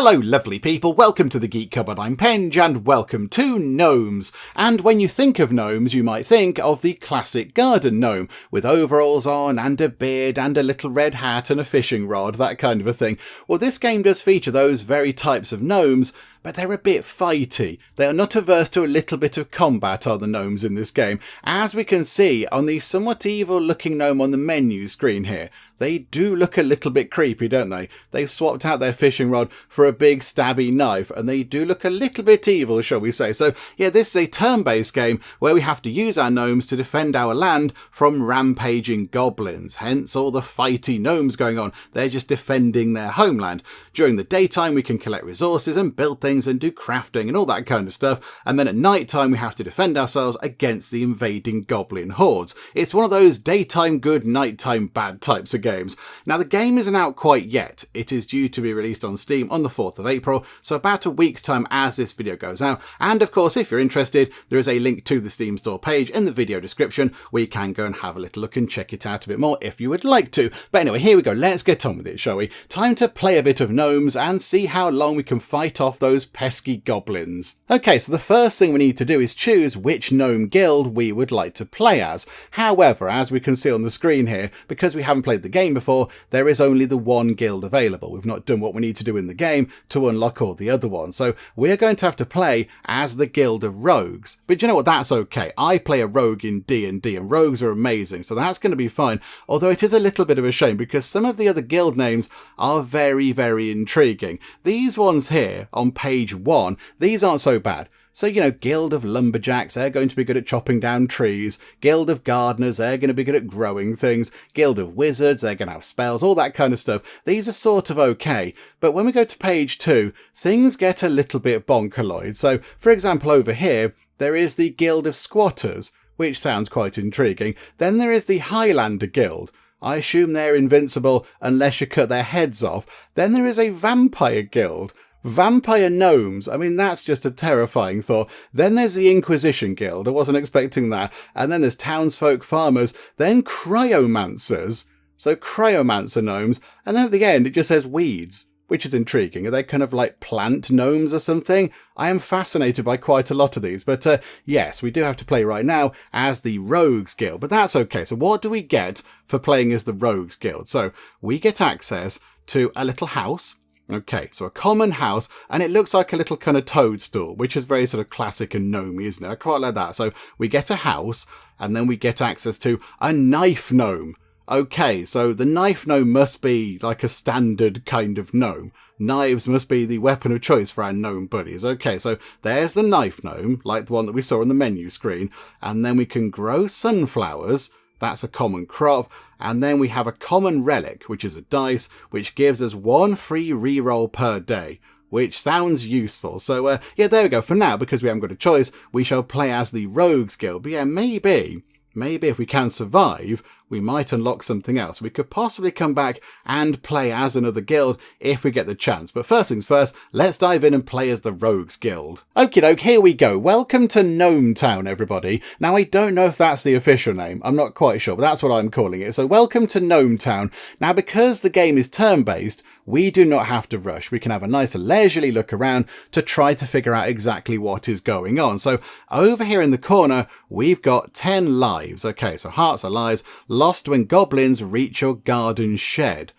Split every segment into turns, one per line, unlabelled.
Hello lovely people, welcome to the Geek Cupboard, I'm Penge and welcome to Gnomes. And when you think of gnomes you might think of the classic garden gnome, with overalls on and a beard and a little red hat and a fishing rod, that kind of a thing. Well, this game does feature those very types of gnomes, but they're a bit fighty. They are not averse to a little bit of combat, are the gnomes in this game. As we can see on the somewhat evil looking gnome on the menu screen here, they do look a little bit creepy, don't they? They've swapped out their fishing rod for a big stabby knife, and they do look a little bit evil, shall we say. So yeah, this is a turn-based game where we have to use our gnomes to defend our land from rampaging goblins. Hence all the fighty gnomes going on. They're just defending their homeland. During the daytime we can collect resources and build things and do crafting and all that kind of stuff, and then at night time we have to defend ourselves against the invading goblin hordes. It's one of those daytime good, nighttime bad types of games. Now the game isn't out quite yet. It is due to be released on Steam on the 4th of April, so about a week's time as this video goes out. And of course, if you're interested, there is a link to the Steam store page in the video description where you can go and have a little look and check it out a bit more if you would like to. But anyway, here we go. Let's get on with it, shall we? Time to play a bit of gnomes and see how long we can fight off those pesky goblins. Okay, so the first thing we need to do is choose which gnome guild we would like to play as. However, as we can see on the screen here, because we haven't played the game before, there is only the one guild available. We've not done what we need to do in the game to unlock all the other ones. So we're going to have to play as the Guild of Rogues. But you know what? That's okay. I play a rogue in D&D and rogues are amazing, so that's going to be fine. Although it is a little bit of a shame because some of the other guild names are very, very intriguing. These ones here on page 1, these aren't so bad. So, you know, Guild of Lumberjacks, they're going to be good at chopping down trees. Guild of Gardeners, they're going to be good at growing things. Guild of Wizards, they're going to have spells, all that kind of stuff. These are sort of okay. But when we go to page 2, things get a little bit bonkaloid. So, for example, over here, there is the Guild of Squatters, which sounds quite intriguing. Then there is the Highlander Guild. I assume they're invincible unless you cut their heads off. Then there is a Vampire Guild. Vampire gnomes, I mean that's just a terrifying thought. Then there's the Inquisition Guild, I wasn't expecting that. And then there's townsfolk farmers, then cryomancers, so cryomancer gnomes, and then at the end it just says weeds, which is intriguing. Are they kind of like plant gnomes or something? I am fascinated by quite a lot of these, but yes, we do have to play right now as the Rogues Guild, but that's okay. So what do we get for playing as the Rogues Guild? So we get access to a little house. Okay, so a common house, and it looks like a little kind of toadstool, which is very sort of classic and gnomey, isn't it? I quite like that. So we get a house, and then we get access to a knife gnome. Okay, so the knife gnome must be like a standard kind of gnome. Knives must be the weapon of choice for our gnome buddies. Okay, so there's the knife gnome, like the one that we saw on the menu screen, and then we can grow sunflowers. That's a common crop. And then we have a common relic, which is a dice, which gives us 1 free reroll per day, which sounds useful. So, yeah, there we go. For now, because we haven't got a choice, we shall play as the Rogues Guild. But yeah, maybe if we can survive, we might unlock something else. We could possibly come back and play as another guild if we get the chance. But first things first, let's dive in and play as the Rogues Guild. Okie doke, here we go. Welcome to Gnome Town, everybody. Now, I don't know if that's the official name. I'm not quite sure, but that's what I'm calling it. So welcome to Gnome Town. Now, because the game is turn-based, we do not have to rush. We can have a nice leisurely look around to try to figure out exactly what is going on. So over here in the corner, we've got 10 lives. Okay, so hearts are lives. Lost when goblins reach your garden shed.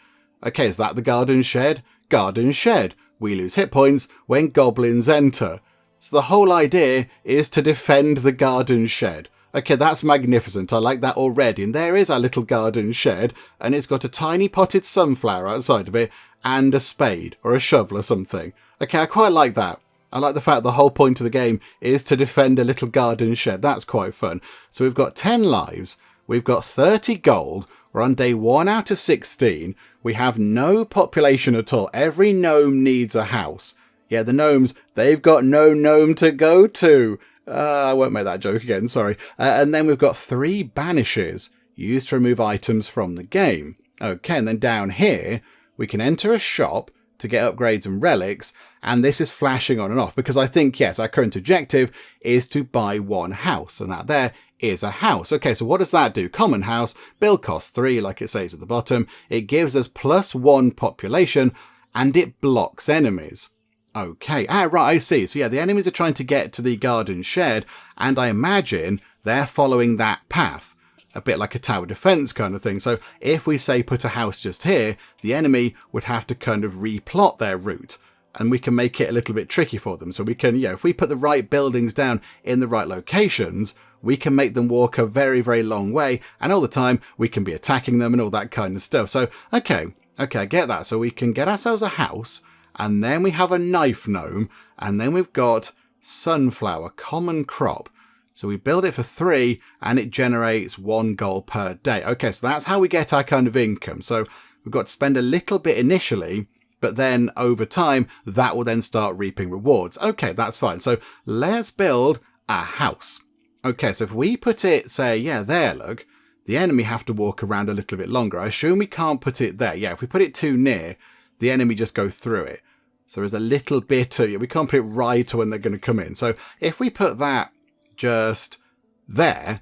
Okay, is that the garden shed? Garden shed. We lose hit points when goblins enter. So the whole idea is to defend the garden shed. Okay, that's magnificent. I like that already. And there is our little garden shed, and it's got a tiny potted sunflower outside of it and a spade or a shovel or something. Okay, I quite like that. I like the fact the whole point of the game is to defend a little garden shed. That's quite fun. So we've got 10 lives. We've got 30 gold. We're on day 1 out of 16. We have no population at all. Every gnome needs a house. Yeah, the gnomes, they've got no gnome to go to. I won't make that joke again, sorry. And then we've got 3 banishes used to remove items from the game. Okay, and then down here, we can enter a shop to get upgrades and relics, and this is flashing on and off because I think, yes, our current objective is to buy 1 house, and that there is a house. Okay, so what does that do? Common house, build cost 3, like it says at the bottom. It gives us +1 population, and it blocks enemies. Okay, right, I see. So yeah, the enemies are trying to get to the garden shed, and I imagine they're following that path. A bit like a tower defense kind of thing. So if we say put a house just here, the enemy would have to kind of replot their route. And we can make it a little bit tricky for them. So we can, if we put the right buildings down in the right locations, we can make them walk a very, very long way. And all the time, we can be attacking them and all that kind of stuff. So, okay, I get that. So we can get ourselves a house, and then we have a knife gnome, and then we've got sunflower, common crop. So we build it for 3, and it generates 1 gold per day. Okay, so that's how we get our kind of income. So we've got to spend a little bit initially, but then over time, that will then start reaping rewards. Okay, that's fine. So let's build a house. Okay, so if we put it, say, there, look, the enemy have to walk around a little bit longer. I assume we can't put it there. Yeah, if we put it too near, the enemy just go through it. So there's a little bit of, we can't put it right to when they're going to come in. So if we put that just there,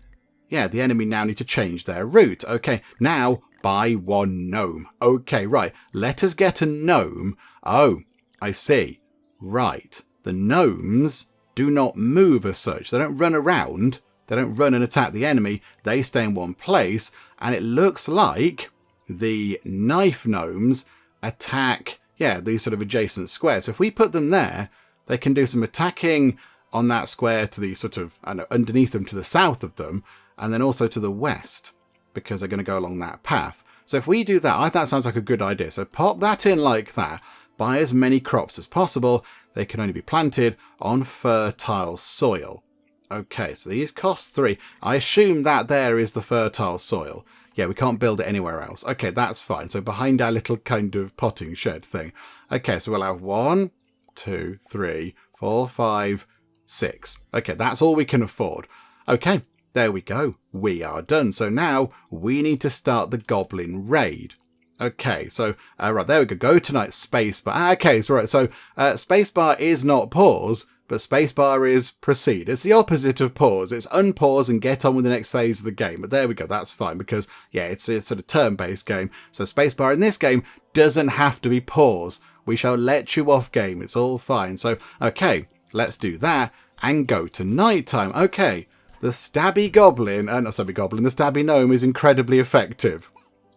the enemy now need to change their route. Okay, now buy 1 gnome. Okay, right. Let us get a gnome. Oh, I see. Right. The gnomes do not move as such. They don't run around. They don't run and attack the enemy. They stay in one place. And it looks like the knife gnomes attack, these sort of adjacent squares. So if we put them there, they can do some attacking on that square to the sort of, underneath them to the south of them, and then also to the west, because they're going to go along that path. So if we do that, that sounds like a good idea. So pop that in like that. Buy as many crops as possible. They can only be planted on fertile soil. Okay, so these cost 3. I assume that there is the fertile soil. Yeah, we can't build it anywhere else. Okay, that's fine. So behind our little kind of potting shed thing. Okay, so we'll have 1, 2, 3, 4, 5, 6. Okay, that's all we can afford. Okay, there we go. We are done. So now we need to start the goblin raid. Okay, so right, there we go. Go tonight, spacebar. Okay, so right, so spacebar is not pause, but spacebar is proceed. It's the opposite of pause. It's unpause and get on with the next phase of the game. But there we go. That's fine because it's a sort of turn-based game. So spacebar in this game doesn't have to be pause. We shall let you off game. It's all fine. So okay. Let's do that and go to nighttime. Okay, the stabby goblin, the stabby gnome is incredibly effective.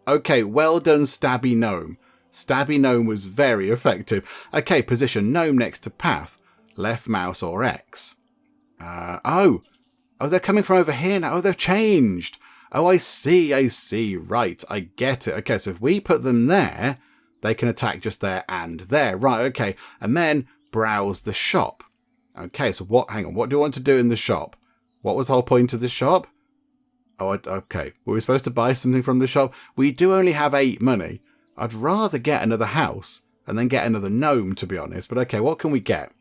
Okay, well done, stabby gnome. Stabby gnome was very effective. Okay, position gnome next to path. Left mouse or X. Oh, they're coming from over here now. Oh, they've changed. Oh, I see. Right, I get it. Okay, so if we put them there, they can attack just there and there. Right, okay. And then browse the shop. Okay, so hang on, what do I want to do in the shop? What was the whole point of the shop? Oh, okay. Were we supposed to buy something from the shop? We do only have 8 money. I'd rather get another house and then get another gnome, to be honest. But okay, what can we get?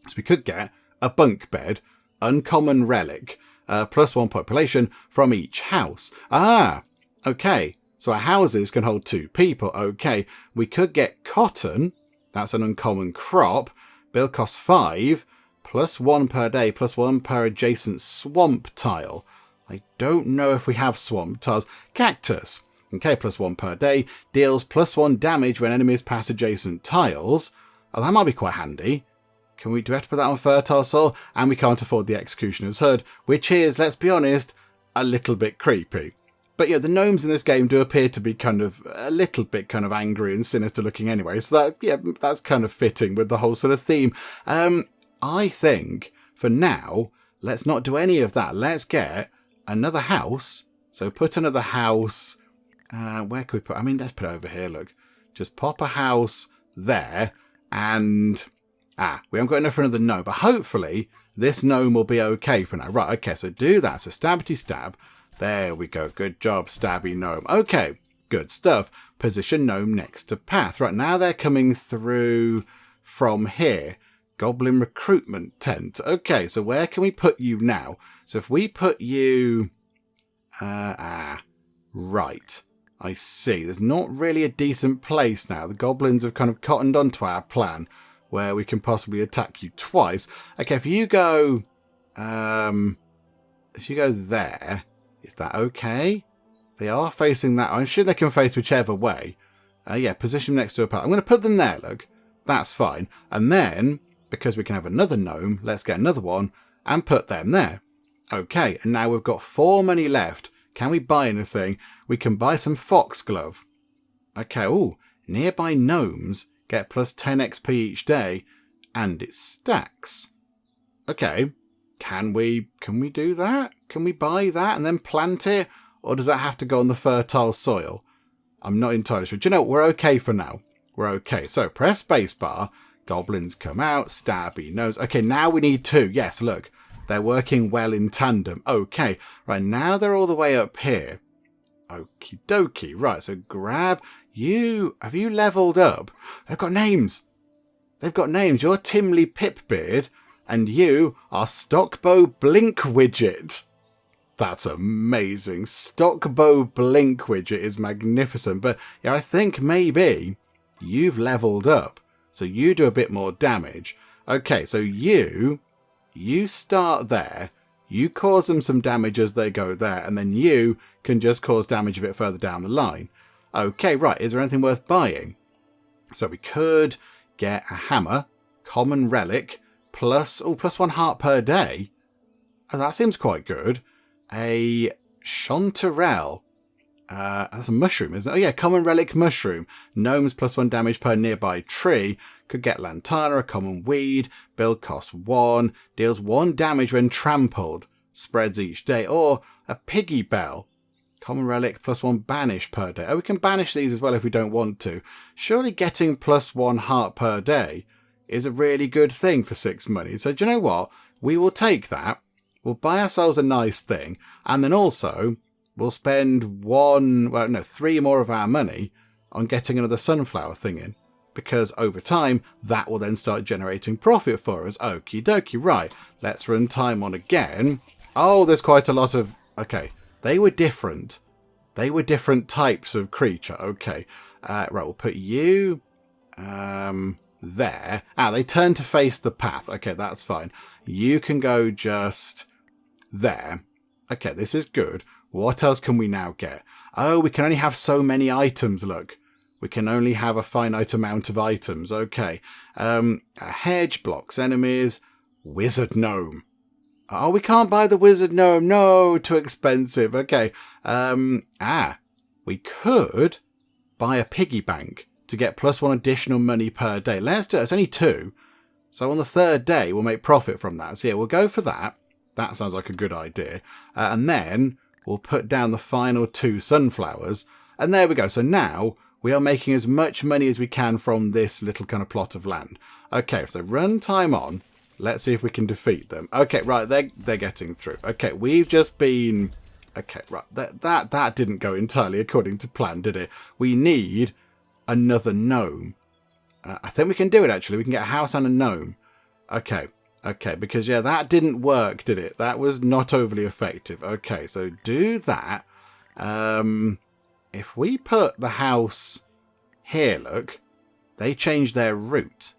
So we could get a bunk bed, uncommon relic, +1 population from each house. Ah, okay. So our houses can hold 2 people. Okay, we could get cotton. That's an uncommon crop. Bill costs 5. +1 per day, +1 per adjacent swamp tile. I don't know if we have swamp tiles. Cactus. Okay, +1 per day. Deals +1 damage when enemies pass adjacent tiles. Oh, that might be quite handy. Do we have to put that on fertile soil? And we can't afford the Executioner's Hood, which is, let's be honest, a little bit creepy. But the gnomes in this game do appear to be kind of a little bit kind of angry and sinister looking anyway. So that's kind of fitting with the whole sort of theme. I think for now, let's not do any of that. Let's get another house. So put another house. Where could we put? Let's put it over here. Look, just pop a house there, and we haven't got enough for another gnome. But hopefully this gnome will be okay for now. Right. Okay. So do that. So stabbity stab. There we go. Good job, stabby gnome. Okay. Good stuff. Position gnome next to path. Right now they're coming through from here. Goblin recruitment tent. Okay, so where can we put you now? So if we put you... right. I see. There's not really a decent place now. The goblins have kind of cottoned onto our plan where we can possibly attack you twice. Okay, if you go... if you go there, is that okay? They are facing that. I'm sure they can face whichever way. Yeah, position next to a path. I'm going to put them there, look. That's fine. And then, because we can have another gnome, let's get another one and put them there. Okay, and now we've got 4 money left. Can we buy anything? We can buy some foxglove. Okay, ooh, nearby gnomes get plus 10 XP each day, and it stacks. Okay, can we do that? Can we buy that and then plant it? Or does that have to go on the fertile soil? I'm not entirely sure. Do you know what? We're okay for now. We're okay. So press spacebar. Goblins come out. Stabby nose. Okay, now we need 2. Yes, look. They're working well in tandem. Okay. Right, now they're all the way up here. Okie dokie. Right, so grab you. Have you leveled up? They've got names. They've got names. You're Timley Pipbeard. And you are Stockbow Blinkwidget. That's amazing. Stockbow Blinkwidget is magnificent. But yeah, I think maybe you've leveled up. So you do a bit more damage. Okay, so you start there. You cause them some damage as they go there. And then you can just cause damage a bit further down the line. Okay, right. Is there anything worth buying? So we could get a hammer, common relic, plus 1 heart per day. Oh, that seems quite good. A chanterelle. That's a mushroom, isn't it? Oh yeah, common relic mushroom. Gnomes plus 1 damage per nearby tree. Could get lantana, a common weed. Build cost 1. Deals 1 damage when trampled. Spreads each day. Or a piggy bell. Common relic plus 1 banish per day. Oh, we can banish these as well if we don't want to. Surely getting plus 1 heart per day is a really good thing for 6 money. So do you know what? We will take that. We'll buy ourselves a nice thing. And then also, we'll spend 3 more of our money on getting another sunflower thing in. Because over time, that will then start generating profit for us. Okie dokie. Right, let's run time on again. Oh, there's quite a lot of... Okay, they were different. They were different types of creature. Okay, right, we'll put you... there. They turn to face the path. Okay, that's fine. You can go just there. Okay, this is good. What else can we now get? Oh, we can only have so many items, look. We can only have a finite amount of items. Okay. A hedge blocks enemies. Wizard gnome. Oh, we can't buy the wizard gnome. No, too expensive. Okay. We could buy a piggy bank to get plus 1 additional money per day. Let's do it. It's only 2. So on the 3rd day, we'll make profit from that. So yeah, we'll go for that. That sounds like a good idea. And then we'll put down the final 2 sunflowers. And there we go. So now we are making as much money as we can from this little kind of plot of land. Okay, so run time on. Let's see if we can defeat them. Okay, right, they're getting through. Okay, we've just been... Okay, right, that didn't go entirely according to plan, did it? We need another gnome. I think we can do it, actually. We can get a house and a gnome. Okay, because, yeah, that didn't work, did it? That was not overly effective. Okay, so do that. If we put the house here, look, they changed their route.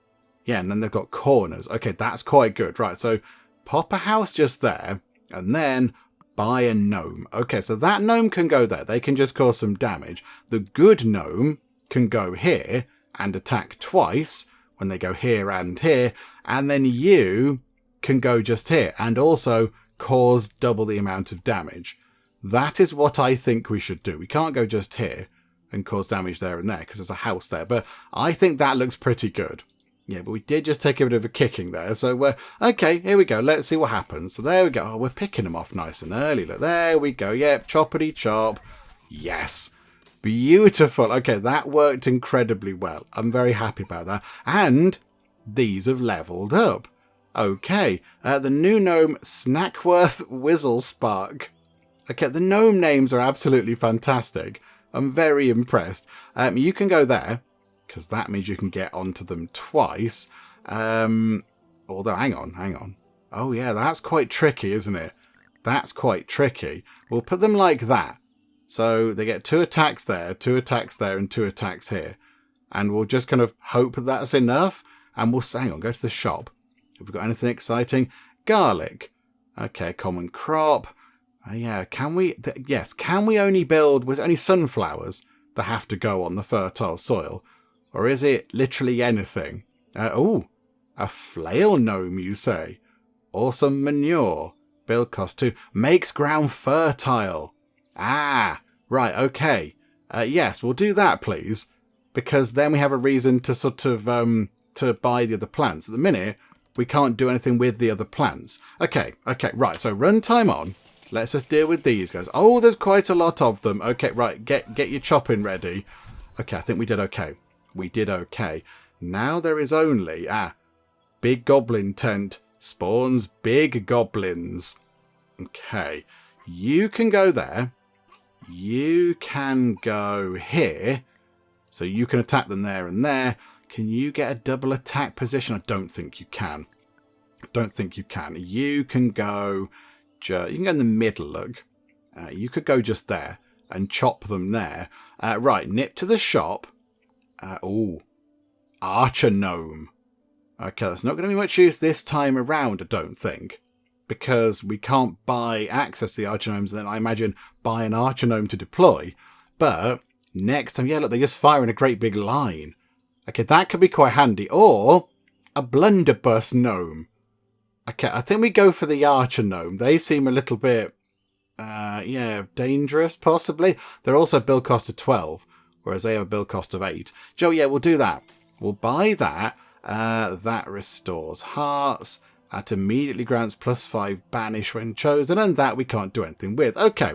Yeah, and then they've got corners. Okay, that's quite good. Right, so pop a house just there, and then buy a gnome. Okay, so that gnome can go there. They can just cause some damage. The good gnome can go here and attack twice when they go here and here. And then you can go just here and also cause double the amount of damage. That is what I think we should do. We can't go just here and cause damage there and there because there's a house there. But I think that looks pretty good. Yeah, but we did just take a bit of a kicking there. So we're... Okay, here we go. Let's see what happens. So there we go. Oh, we're picking them off nice and early. Look, there we go. Yep, choppity chop. Yes. Beautiful. Okay, that worked incredibly well. I'm very happy about that. And these have leveled up. Okay, the new gnome, Snackworth Whizzlespark. Okay, the gnome names are absolutely fantastic. I'm very impressed. You can go there, because that means you can get onto them twice. Although, hang on. Oh yeah, that's quite tricky, isn't it? That's quite tricky. We'll put them like that. So they get 2 attacks there, 2 attacks there, and 2 attacks here. And we'll just kind of hope that that's enough. And we'll hang on, go to the shop. Have we got anything exciting? Garlic. Okay, common crop. Yeah, can we... Yes, can we only build with only sunflowers? that have to go on the fertile soil? Or is it literally anything? A flail gnome, you say? Or some manure? Build cost 2. Makes ground fertile. Ah, right, okay. Yes, we'll do that, please. Because then we have a reason to sort of, to buy the other plants. At the minute, we can't do anything with the other plants. Okay, right, so runtime on. Let's just deal with these guys. Oh, there's quite a lot of them. Okay, right, get your chopping ready. Okay, I think we did okay. We did okay. Now there is only, big goblin tent spawns big goblins. Okay, you can go there. You can go here. So you can attack them there and there. Can you get a double attack position? I don't think you can. You can go... You can go in the middle, look. You could go just there and chop them there. Right, nip to the shop. Archer gnome. Okay, that's not going to be much use this time around, I don't think. Because we can't buy access to the archer gnomes, and then I imagine buy an archer gnome to deploy. But next time, yeah, look, they just fire in a great big line. Okay, that could be quite handy. Or a blunderbuss gnome. Okay, I think we go for the archer gnome. They seem a little bit, dangerous, possibly. They're also build cost of 12, whereas they have a build cost of 8. Joe, yeah, we'll do that. We'll buy that. That restores hearts. That immediately grants +5 banish when chosen, and that we can't do anything with. Okay.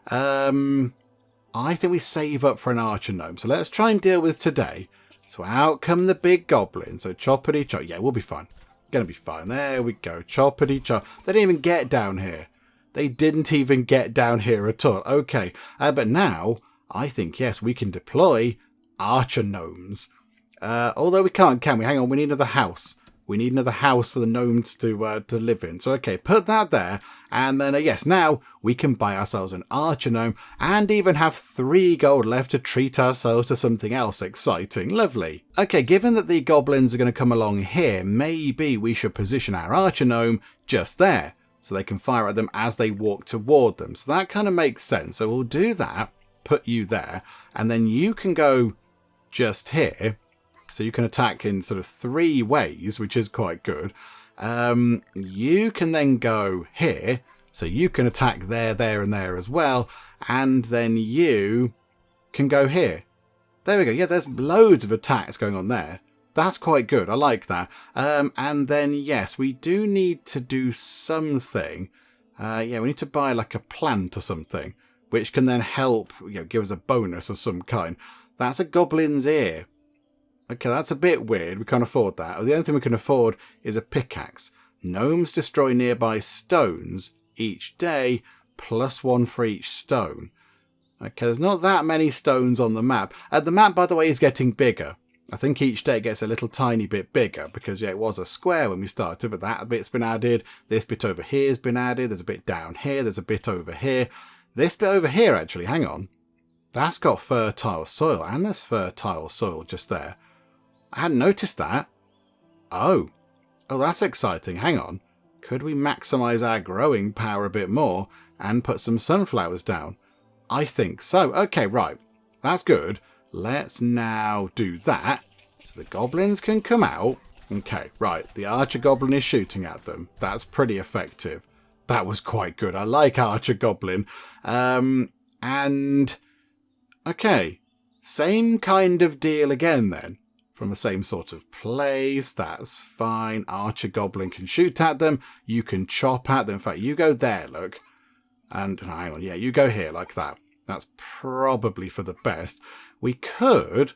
I think we save up for an archer gnome. So let's try and deal with today. So out come the big goblins. So choppity chop. Yeah, we'll be fine. Gonna be fine. There we go. Choppity chop. They didn't even get down here. At all. Okay. But now, I think, yes, we can deploy archer gnomes. Although we can't, can we? Hang on, we need another house. We need another house for the gnomes to live in. So, okay, put that there. And then, yes, now we can buy ourselves an archer gnome and even have 3 gold left to treat ourselves to something else exciting. Lovely. Okay, given that the goblins are going to come along here, maybe we should position our archer gnome just there so they can fire at them as they walk toward them. So that kind of makes sense. So we'll do that, put you there, and then you can go just here. So you can attack in sort of 3 ways, which is quite good. You can then go here. So you can attack there, and there as well. And then you can go here. There we go. Yeah, there's loads of attacks going on there. That's quite good. I like that. And then, yes, we do need to do something. We need to buy like a plant or something, which can then help, give us a bonus of some kind. That's a goblin's ear. Okay, that's a bit weird. We can't afford that. The only thing we can afford is a pickaxe. Gnomes destroy nearby stones each day, +1 for each stone. Okay, there's not that many stones on the map. The map, by the way, is getting bigger. I think each day it gets a little tiny bit bigger because, it was a square when we started, but that bit's been added. This bit over here has been added. There's a bit down here. There's a bit over here. This bit over here, actually, hang on. That's got fertile soil, and there's fertile soil just there. I hadn't noticed that. Oh, that's exciting. Hang on. Could we maximize our growing power a bit more and put some sunflowers down? I think so. Okay, right. That's good. Let's now do that so the goblins can come out. Okay, right. The archer goblin is shooting at them. That's pretty effective. That was quite good. I like archer goblin. And okay, same kind of deal again then. From the same sort of place, that's fine. Archer goblin can shoot at them. You can chop at them. In fact, you go there, look. And hang on, yeah, you go here like that. That's probably for the best. We could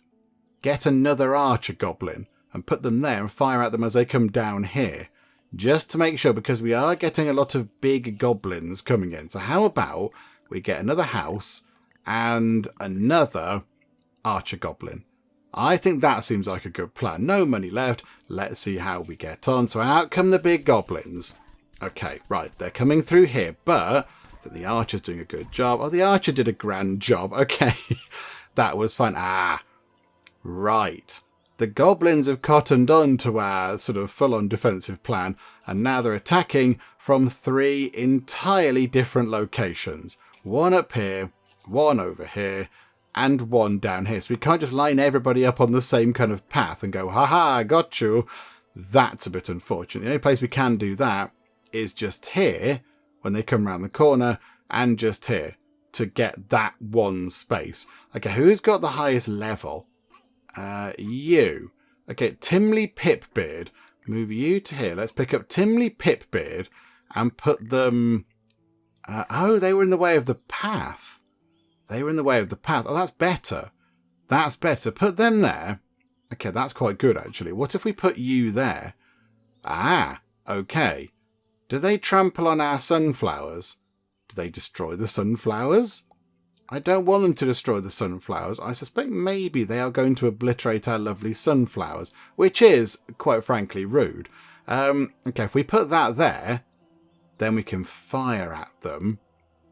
get another archer goblin and put them there and fire at them as they come down here. Just to make sure, because we are getting a lot of big goblins coming in. So how about we get another house and another archer goblin? I think that seems like a good plan. No money left. Let's see how we get on. So out come the big goblins. Okay, right. They're coming through here, but the archer's doing a good job. Oh, the archer did a grand job. Okay, that was fun. Right. The goblins have cottoned on to our sort of full-on defensive plan, and now they're attacking from 3 entirely different locations. One up here, one over here, and one down here. So we can't just line everybody up on the same kind of path and go, haha, got you. That's a bit unfortunate. The only place we can do that is just here when they come around the corner and just here to get that one space. Okay, who's got the highest level? You. Okay, Timley Pipbeard. Move you to here. Let's pick up Timley Pipbeard and put them... oh, they were in the way of the path. They were in the way of the path. Oh, that's better. That's better. Put them there. Okay, that's quite good, actually. What if we put you there? Ah, okay. Do they trample on our sunflowers? Do they destroy the sunflowers? I don't want them to destroy the sunflowers. I suspect maybe they are going to obliterate our lovely sunflowers, which is, quite frankly, rude. Okay, if we put that there, then we can fire at them.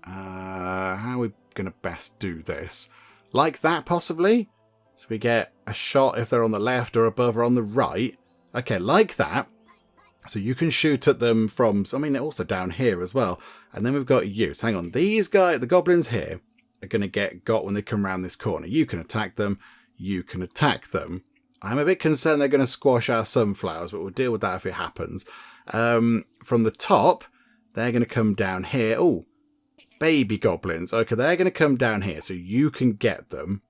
How are we going to best do this? Like that, possibly? So we get a shot if they're on the left or above or on the right. Okay, like that. So you can shoot at them from, I mean, also down here as well. And then we've got you. So hang on, these guys, the goblins here, are going to get got when they come around this corner. You can attack them. You can attack them. I'm a bit concerned they're going to squash our sunflowers, but we'll deal with that if it happens. From the top, they're going to come down here. Oh, baby goblins. Okay, they're going to come down here, so you can get them.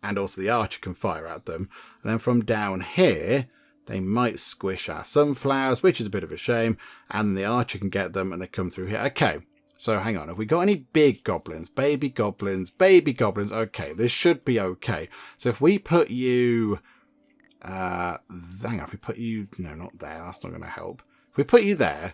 And also the archer can fire at them. And then from down here, they might squish our sunflowers, which is a bit of a shame. And the archer can get them, and they come through here. Okay, so hang on. Have we got any big goblins? Baby goblins, baby goblins. Okay, this should be okay. So if we put you... hang on, if we put you... No, not there. That's not going to help. If we put you there...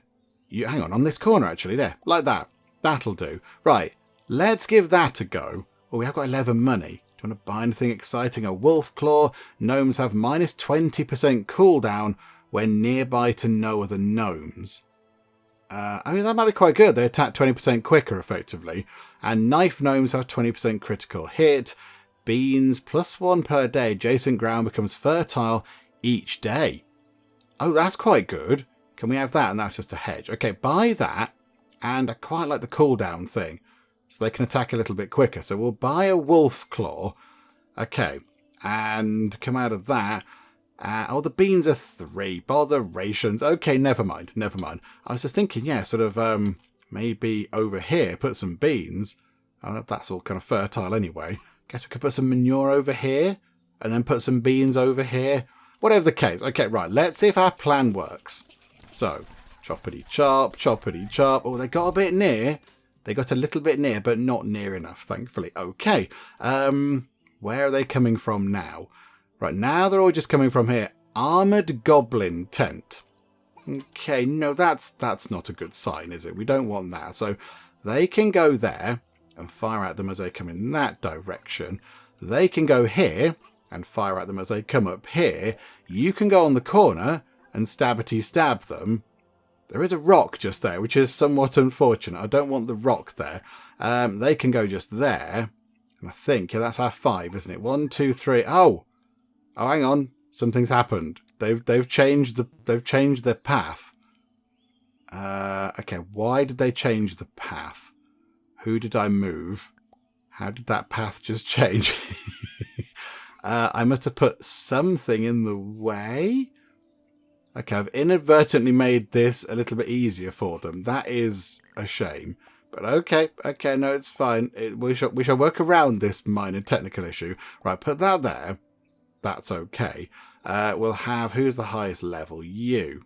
hang on this corner, actually. There, like that. That'll do. Right, let's give that a go. Oh, we have got 11 money. Do you want to buy anything exciting? A wolf claw. Gnomes have minus 20% cooldown when nearby to no other gnomes. I mean, that might be quite good. They attack 20% quicker, effectively. And knife gnomes have 20% critical hit. Beans, +1 per day. Adjacent ground becomes fertile each day. Oh, that's quite good. Can we have that? And that's just a hedge. Okay, buy that. And I quite like the cooldown thing. So they can attack a little bit quicker. So we'll buy a wolf claw. Okay. And come out of that. Oh, the beans are 3. Botherations. Okay, never mind. Never mind. I was just thinking, yeah, sort of maybe over here, put some beans. Oh, that's all kind of fertile anyway. Guess we could put some manure over here. And then put some beans over here. Whatever the case. Okay, right. Let's see if our plan works. So, choppity chop, choppity chop. Oh, they got a bit near. They got a little bit near, but not near enough, thankfully. Okay. Where are they coming from now? Right, now they're all just coming from here. Armoured goblin tent. Okay, no, that's not a good sign, is it? We don't want that. So they can go there and fire at them as they come in that direction. They can go here and fire at them as they come up here. You can go on the corner and stabbity stab them. There is a rock just there, which is somewhat unfortunate. I don't want the rock there. They can go just there. And I think, yeah, that's our 5, isn't it? 1, 2, 3. Oh, hang on. Something's happened. They've changed their path. Okay, why did they change the path? Who did I move? How did that path just change? I must have put something in the way. Okay, I've inadvertently made this a little bit easier for them. That is a shame. But okay, no, it's fine. We shall work around this minor technical issue. Right, put that there. That's okay. We'll have, who's the highest level? You.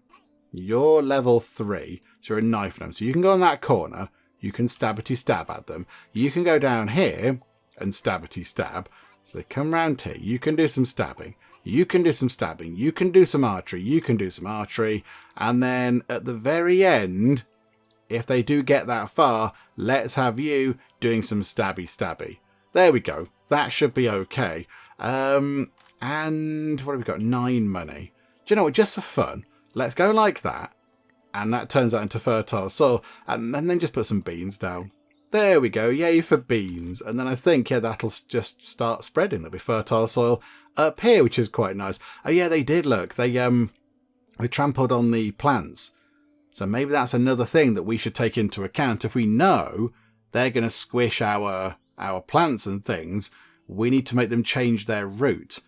You're level 3, so you're a knife gnome. So you can go in that corner. You can stabbity stab at them. You can go down here and stabbity stab. So they come round here. You can do some stabbing. You can do some stabbing. You can do some archery. You can do some archery. And then at the very end, if they do get that far, let's have you doing some stabby. There we go. That should be okay. And what have we got? 9 money. Do you know what? Just for fun, let's go like that. And that turns out into fertile soil. And then just put some beans down. There we go. Yay for beans. And then I think, yeah, that'll just start spreading. There'll be fertile soil up here, which is quite nice. Oh, yeah, they did, look. They trampled on the plants. So maybe that's another thing that we should take into account. If we know they're going to squish our plants and things, we need to make them change their route.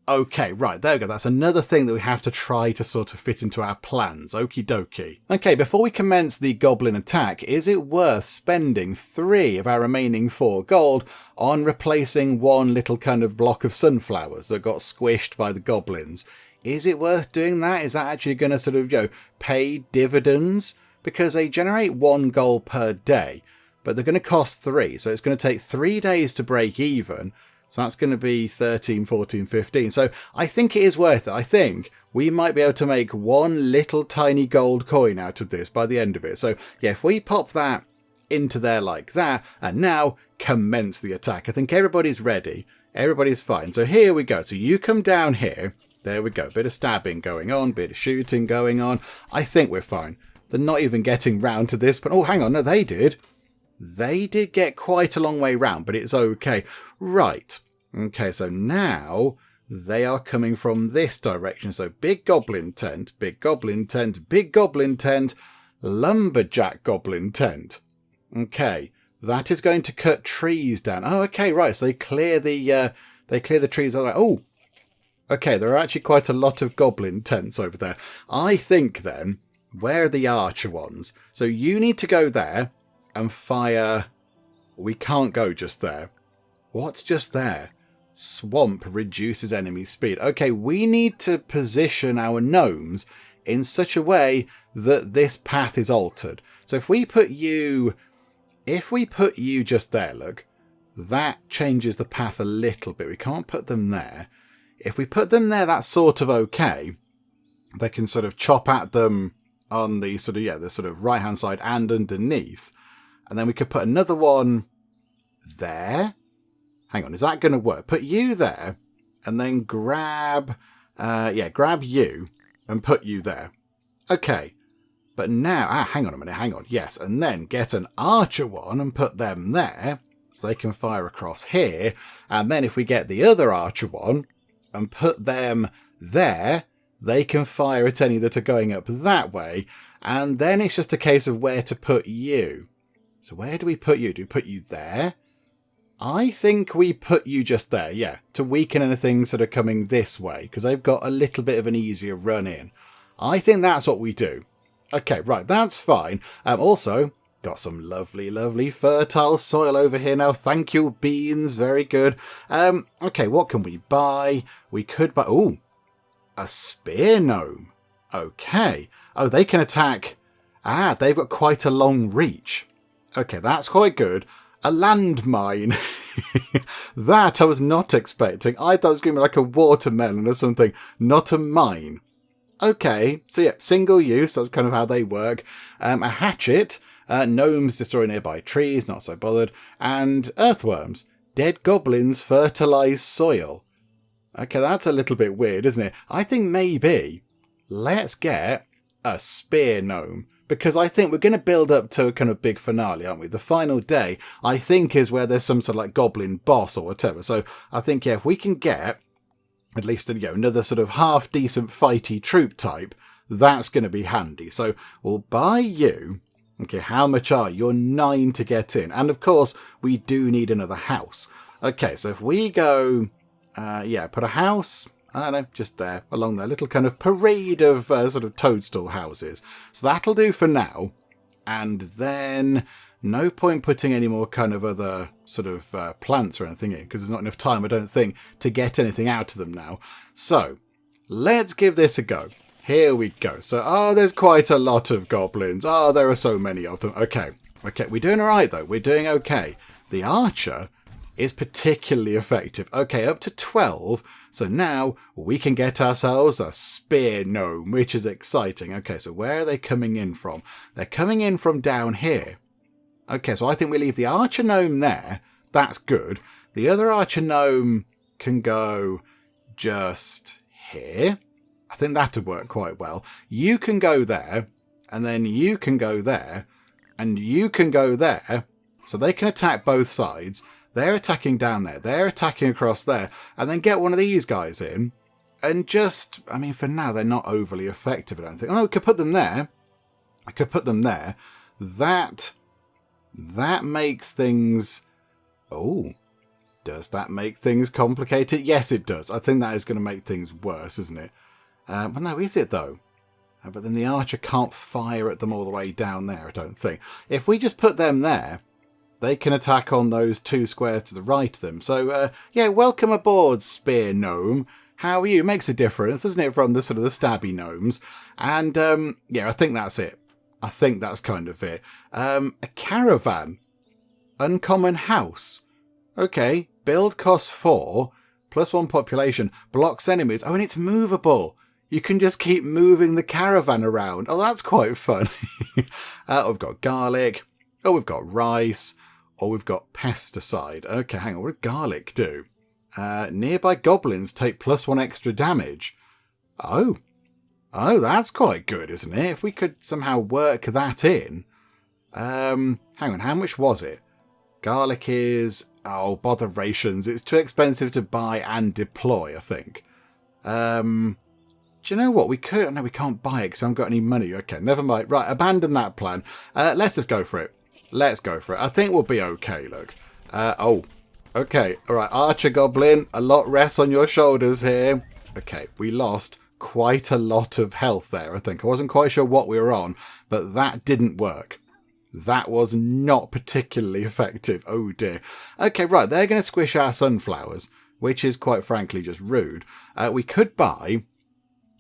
Okay, right, there we go. That's another thing that we have to try to sort of fit into our plans. Okie dokie. Okay, before we commence the goblin attack, is it worth spending 3 of our remaining 4 gold on replacing one little kind of block of sunflowers that got squished by the goblins? Is it worth doing that? Is that actually going to sort of, pay dividends? Because they generate 1 gold per day, but they're going to cost 3. So it's going to take 3 days to break even. So that's going to be 13, 14, 15. So I think it is worth it. I think we might be able to make 1 little tiny gold coin out of this by the end of it. So yeah, if we pop that into there like that, and now commence the attack. I think everybody's ready. Everybody's fine. So here we go. So you come down here. There we go. Bit of stabbing going on. Bit of shooting going on. I think we're fine. They're not even getting round to this. But oh, hang on. No, they did. They did get quite a long way round, but it's okay. Right. Okay, so now they are coming from this direction. So big goblin tent, big goblin tent, big goblin tent, lumberjack goblin tent. Okay, that is going to cut trees down. Oh, okay, right. So they clear the trees. Oh, okay. There are actually quite a lot of goblin tents over there. I think then, where are the archer ones? So you need to go there and fire. We can't go just there. What's just there? Swamp reduces enemy speed. Okay, we need to position our gnomes in such a way that this path is altered. So if we put you just there, look, that changes the path a little bit. We can't put them there. If we put them there, that's sort of okay. They can sort of chop at them on the sort of right-hand side and underneath. And then we could put another one there. Hang on, is that going to work? Put you there, and then grab you and put you there. Okay, but now, hang on a minute, hang on. Yes, and then get an archer one and put them there, so they can fire across here. And then if we get the other archer one and put them there, they can fire at any that are going up that way. And then it's just a case of where to put you. So where do we put you? Do we put you there? I think we put you just there, yeah, to weaken anything sort of coming this way, because they've got a little bit of an easier run in. I think that's what we do. Okay, right, that's fine. Also, got some lovely, lovely fertile soil over here now. Thank you, beans, very good. Okay, what can we buy? We could buy, ooh, a spear gnome. Okay. Oh, they can attack. They've got quite a long reach. Okay, that's quite good. A landmine. That I was not expecting. I thought it was going to be like a watermelon or something, not a mine. Okay, so yeah, single use, that's kind of how they work. A hatchet, gnomes destroy nearby trees, not so bothered. And earthworms, dead goblins fertilise soil. Okay, that's a little bit weird, isn't it? I think maybe let's get a spear gnome. Because I think we're going to build up to a kind of big finale, aren't we? The final day, I think, is where there's some sort of like goblin boss or whatever. So I think, yeah, if we can get at least another sort of half-decent fighty troop type, that's going to be handy. So we'll buy you. Okay, how much are you? You're 9 to get in. And of course, we do need another house. Okay, so if we go, put a house... I don't know, just there, along there. Little kind of parade of sort of toadstool houses. So that'll do for now. And then no point putting any more kind of other sort of plants or anything in, because there's not enough time, I don't think, to get anything out of them now. So let's give this a go. Here we go. So, there's quite a lot of goblins. There are so many of them. Okay, we're doing all right, though. We're doing okay. The archer is particularly effective. Okay, up to 12. So now we can get ourselves a spear gnome, which is exciting. Okay, so where are they coming in from? They're coming in from down here. Okay, so I think we leave the archer gnome there. That's good. The other archer gnome can go just here. I think that would work quite well. You can go there, and then you can go there, and you can go there. So they can attack both sides. They're attacking down there. They're attacking across there. And then get one of these guys in. And just, I mean, for now, they're not overly effective, I don't think. Oh, no, we could put them there. I could put them there. That makes things... Oh. Does that make things complicated? Yes, it does. I think that is going to make things worse, isn't it? Well, no, is it though? But then the archer can't fire at them all the way down there, I don't think. If we just put them there, they can attack on those 2 squares to the right of them. So, yeah, welcome aboard, Spear Gnome. How are you? Makes a difference, doesn't it, from the sort of the stabby gnomes? And, yeah, I think that's it. I think that's kind of it. A caravan. Uncommon house. Okay, build cost 4, +1 population, blocks enemies. Oh, and it's movable. You can just keep moving the caravan around. Oh, that's quite fun. We've got garlic. Oh, we've got rice. Oh, we've got pesticide. Okay, hang on. What does garlic do? Nearby goblins take +1 extra damage. Oh. Oh, that's quite good, isn't it? If we could somehow work that in. Hang on, how much was it? Garlic is... Oh, botherations. It's too expensive to buy and deploy, I think. Do you know what? We could... No, we can't buy it because we haven't got any money. Okay, never mind. Right, abandon that plan. Let's just go for it. Let's go for it. I think we'll be okay, look. Oh, okay. All right, Archer Goblin, a lot rests on your shoulders here. Okay, we lost quite a lot of health there, I think. I wasn't quite sure what we were on, but that didn't work. That was not particularly effective. Oh, dear. Okay, right, they're going to squish our sunflowers, which is quite frankly just rude. We could buy...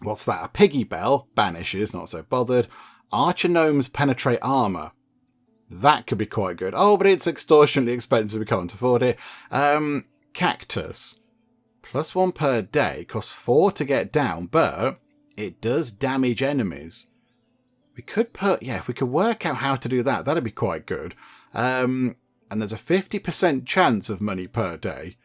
What's that? A piggy bell. Banishes, not so bothered. Archer gnomes penetrate armor. That could be quite good. Oh, but it's extortionately expensive. We can't afford it. Cactus. +1 per day. Costs 4 to get down, but it does damage enemies. We could put... Yeah, if we could work out how to do that, that'd be quite good. And there's a 50% chance of money per day,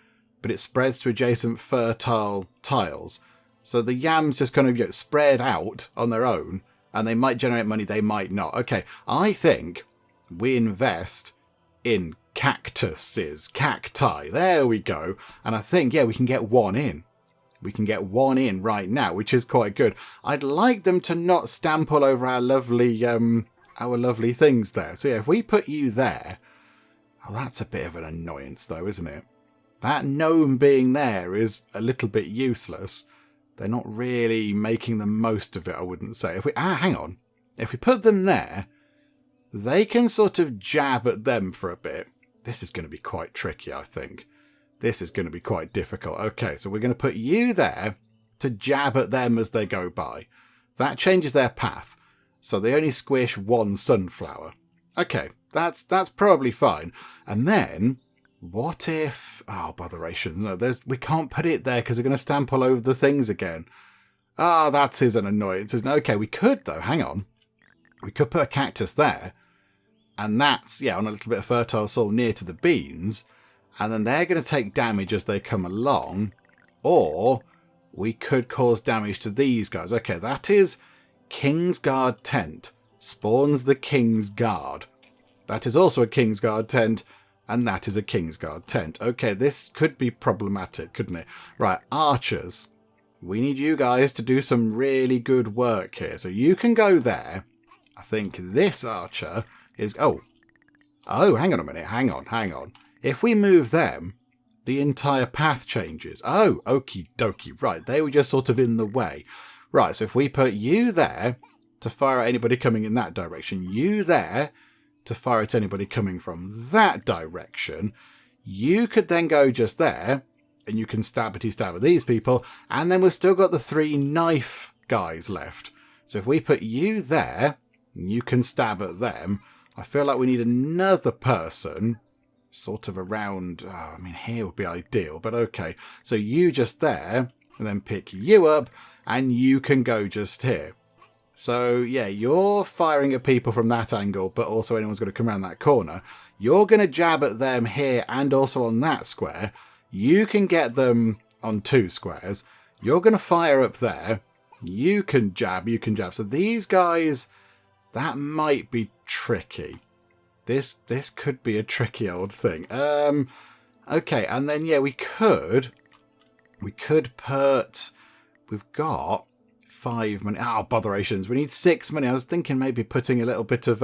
but it spreads to adjacent fertile tiles. So the yams just kind of get spread out on their own, and they might generate money, they might not. Okay, I think we invest in cactuses, cacti. There we go. And I think, yeah, we can get 1 in. We can get 1 in right now, which is quite good. I'd like them to not stamp all over our lovely things there. So yeah, if we put you there... Oh, that's a bit of an annoyance though, isn't it? That gnome being there is a little bit useless. They're not really making the most of it, I wouldn't say. If we... hang on. If we put them there, they can sort of jab at them for a bit. This is going to be quite tricky, I think. This is going to be quite difficult. Okay, so we're going to put you there to jab at them as they go by. That changes their path. So they only squish 1 sunflower. Okay, that's probably fine. And then... What if... Oh, botherations. No, we can't put it there because they're going to stamp all over the things again. Ah, that is an annoyance, isn't it? Okay, we could, though. Hang on. We could put a cactus there. And that's, yeah, on a little bit of fertile soil near to the beans. And then they're going to take damage as they come along. Or we could cause damage to these guys. Okay, that is King's Guard tent. Spawns the King's Guard. That is also a King's Guard tent. And that is a King's Guard tent. Okay, this could be problematic, couldn't it? Right, archers. We need you guys to do some really good work here. So you can go there. I think this archer is... Oh, hang on a minute. Hang on. If we move them, the entire path changes. Oh, okie dokie. Right, they were just sort of in the way. Right, so if we put you there to fire at anybody coming in that direction, you there... to fire at anybody coming from that direction, you could then go just there, and you can stab at these people, and then we've still got the 3 knife guys left. So if we put you there, you can stab at them. I feel like we need another person, sort of around, I mean, here would be ideal, but okay. So you just there, and then pick you up, and you can go just here. So, yeah, you're firing at people from that angle, but also anyone's going to come around that corner. You're going to jab at them here and also on that square. You can get them on 2 squares. You're going to fire up there. You can jab. So these guys, that might be tricky. This could be a tricky old thing. Okay, and then, yeah, we could put... We've got... 5 money. Oh, botherations. We need 6 money. I was thinking maybe putting a little bit of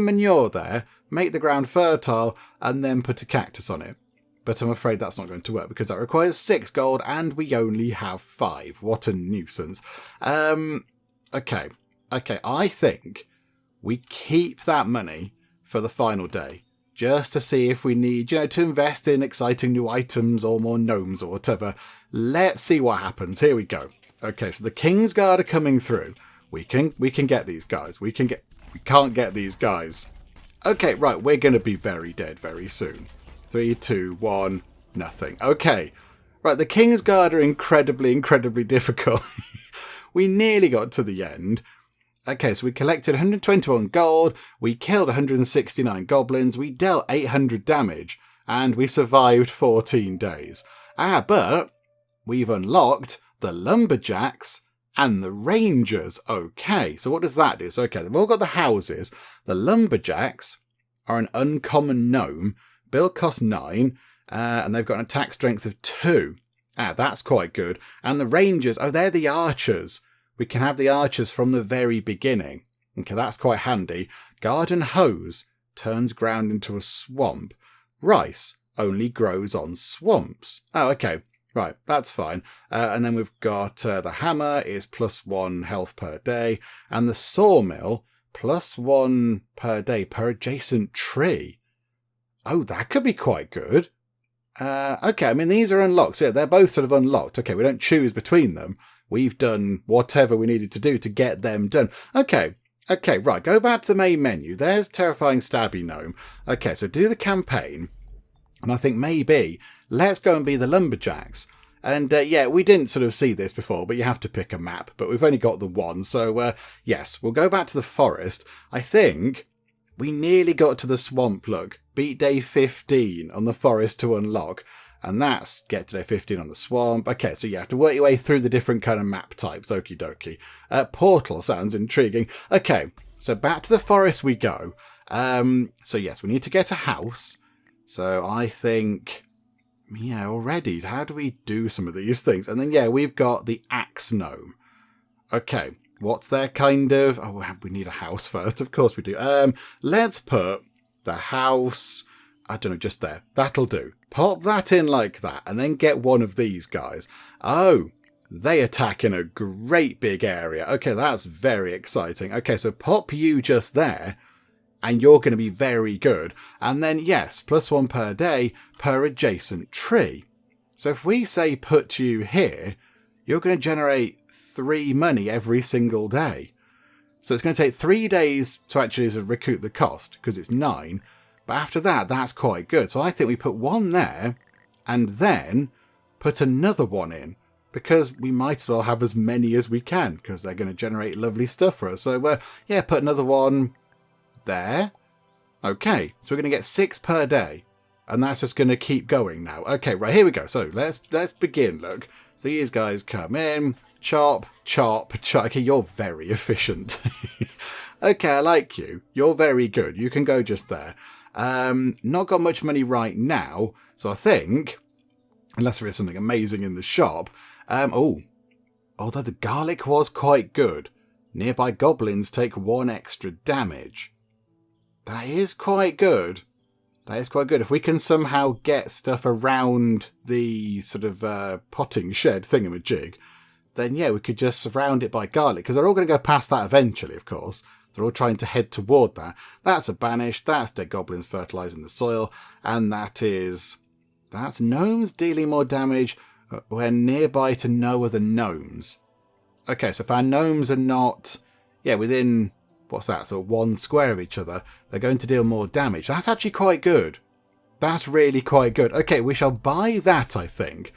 manure there, make the ground fertile, and then put a cactus on it. But I'm afraid that's not going to work because that requires 6 gold and we only have 5. What a nuisance. Okay, I think we keep that money for the final day. Just to see if we need, to invest in exciting new items or more gnomes or whatever. Let's see what happens. Here we go. Okay, so the King's Guard are coming through. We can get these guys. We can't get these guys. Okay, right, we're going to be very dead very soon. 3, 2, 1, nothing. Okay, right, the King's Guard are incredibly, incredibly difficult. We nearly got to the end. Okay, so we collected 121 gold, we killed 169 goblins, we dealt 800 damage, and we survived 14 days. But we've unlocked the Lumberjacks and the Rangers. Okay, so what does that do? So, okay, they've all got the houses. The Lumberjacks are an uncommon gnome. Build cost 9, and they've got an attack strength of 2. That's quite good. And the Rangers, they're the archers. We can have the archers from the very beginning. Okay, that's quite handy. Garden hose turns ground into a swamp. Rice only grows on swamps. Oh, okay. Right, that's fine. And then we've got the hammer is +1 health per day. And the sawmill +1 per day per adjacent tree. Oh, that could be quite good. Okay, I mean, these are unlocked. So yeah, they're both sort of unlocked. Okay, we don't choose between them. We've done whatever we needed to do to get them done. Okay, right, go back to the main menu. There's Terrifying Stabby Gnome. Okay, so do the campaign. And I think maybe let's go and be the Lumberjacks. And yeah, we didn't sort of see this before, but you have to pick a map. But we've only got the one. So yes, we'll go back to the forest. I think we nearly got to the swamp, look. Beat day 15 on the forest to unlock. And that's get to day 15 on the swamp. Okay, so you have to work your way through the different kind of map types. Okie dokie. Portal sounds intriguing. Okay, so back to the forest we go. So yes, we need to get a house. So I think, yeah, already, how do we do some of these things? And then, yeah, we've got the axe gnome. Okay, what's their kind of... Oh, we need a house first. Of course we do. Let's put the house... I don't know, just there. That'll do. Pop that in like that, and then get one of these guys. Oh, they attack in a great big area. Okay, that's very exciting. Okay, so pop you just there, and you're going to be very good. And then, yes, +1 per day per adjacent tree. So if we say put you here, you're going to generate 3 money every single day. So it's going to take 3 days to actually sort of recoup the cost, because it's 9. But after that, that's quite good. So I think we put 1 there and then put another 1 in, because we might as well have as many as we can, because they're going to generate lovely stuff for us. So yeah, put another 1 there. Okay, so we're going to get 6 per day, and that's just going to keep going now. Okay, right, here we go. So let's begin. Look, so these guys come in, chop, chop, chop. Okay, you're very efficient. Okay, I like you. You're very good. You can go just there. Not got much money right now, so I think, unless there is something amazing in the shop. Although the garlic was quite good. Nearby goblins take 1 extra damage. That is quite good. That is quite good. If we can somehow get stuff around the sort of potting shed thingamajig, then yeah, we could just surround it by garlic, because they're all going to go past that eventually, of course. They're all trying to head toward that. That's a banish. That's dead goblins fertilizing the soil. And that's gnomes dealing more damage when nearby to no other gnomes. Okay, so if our gnomes are not, within, what's that, so 1 square of each other, they're going to deal more damage. That's actually quite good. That's really quite good. Okay, we shall buy that, I think.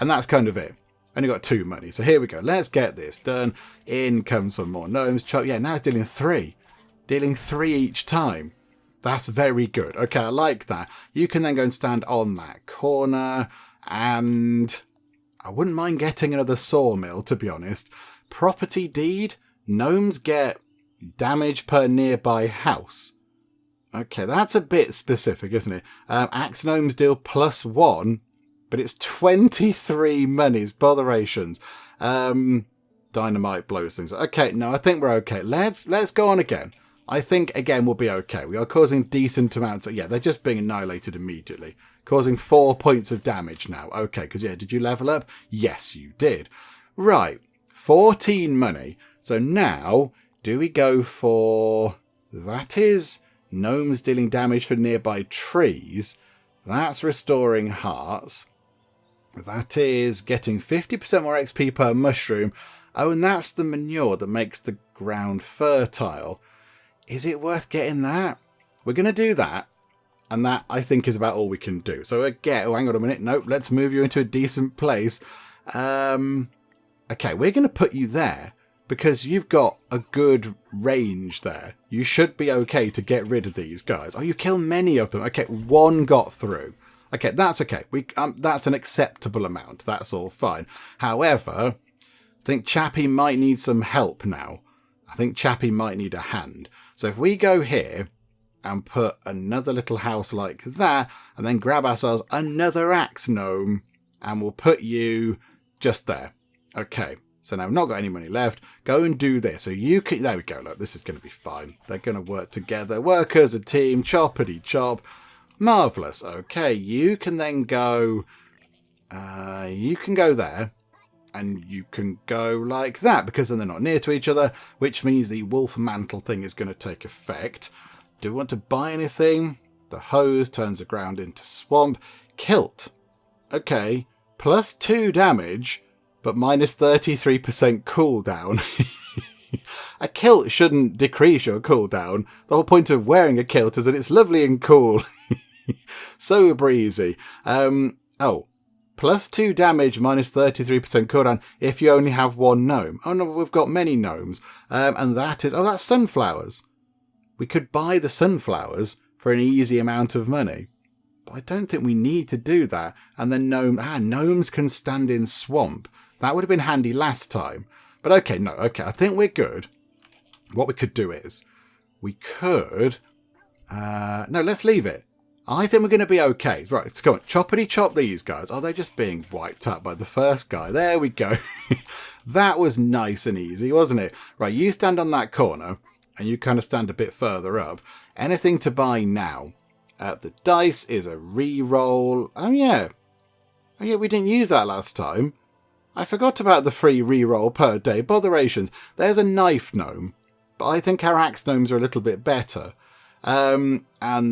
And that's kind of it. Only got 2 money. So here we go. Let's get this done. In comes some more gnomes. Yeah, now it's dealing 3. Dealing 3 each time. That's very good. Okay, I like that. You can then go and stand on that corner. And I wouldn't mind getting another sawmill, to be honest. Property deed. Gnomes get damage per nearby house. Okay, that's a bit specific, isn't it? Axe gnomes deal +1. But it's 23 monies, botherations. Dynamite blows things. Okay, no, I think we're okay. Let's go on again. I think, again, we'll be okay. We are causing decent amounts of... Yeah, they're just being annihilated immediately. causing 4 points of damage now. Okay, because yeah, did you level up? Yes, you did. Right, 14 money. So now, do we go for... That is gnomes dealing damage for nearby trees. That's restoring hearts. That is getting 50% more XP per mushroom. Oh, and that's the manure that makes the ground fertile. Is it worth getting that? We're going to do that. And that, I think, is about all we can do. So again, oh, hang on a minute. Nope, let's move you into a decent place. Okay, we're going to put you there because you've got a good range there. You should be okay to get rid of these guys. Oh, you kill many of them. Okay, one got through. Okay, that's okay. That's an acceptable amount. That's all fine. However, I think Chappie might need some help now. I think Chappie might need a hand. So if we go here and put another little house like that, and then grab ourselves another axe gnome, and we'll put you just there. Okay, so now I've not got any money left. Go and do this. So you can... There we go. Look, this is going to be fine. They're going to work together. Work as a team. Choppity chop. Marvellous. Okay, you can then go... you can go there. And you can go like that, because then they're not near to each other, which means the wolf mantle thing is going to take effect. Do we want to buy anything? The hose turns the ground into swamp. Kilt. Okay, +2 damage, but minus 33% cooldown. A kilt shouldn't decrease your cooldown. The whole point of wearing a kilt is that it's lovely and cool. So breezy. Oh. +2 damage, minus 33% cooldown if you only have one gnome. Oh no, we've got many gnomes. And that is... Oh, that's sunflowers. We could buy the sunflowers for an easy amount of money. But I don't think we need to do that. And then gnomes can stand in swamp. That would have been handy last time. But okay, no, okay, I think we're good. What we could do is... We could... no, let's leave it. I think we're going to be okay. Right, let's go on. Choppity chop these guys. Oh, they're just being wiped out by the first guy. There we go. That was nice and easy, wasn't it? Right, you stand on that corner, and you kind of stand a bit further up. Anything to buy now? The dice is a re-roll. Oh, yeah. Oh, yeah, we didn't use that last time. I forgot about the free re-roll per day. Botherations. There's a knife gnome, but I think our axe gnomes are a little bit better. And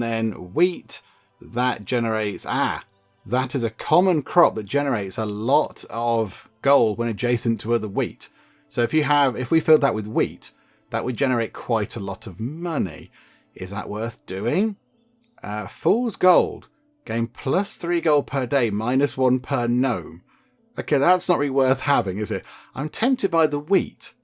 then wheat, that generates, that is a common crop that generates a lot of gold when adjacent to other wheat. So if we filled that with wheat, that would generate quite a lot of money. Is that worth doing? Fool's gold, gain +3 gold per day, -1 per gnome. Okay, that's not really worth having, is it? I'm tempted by the wheat,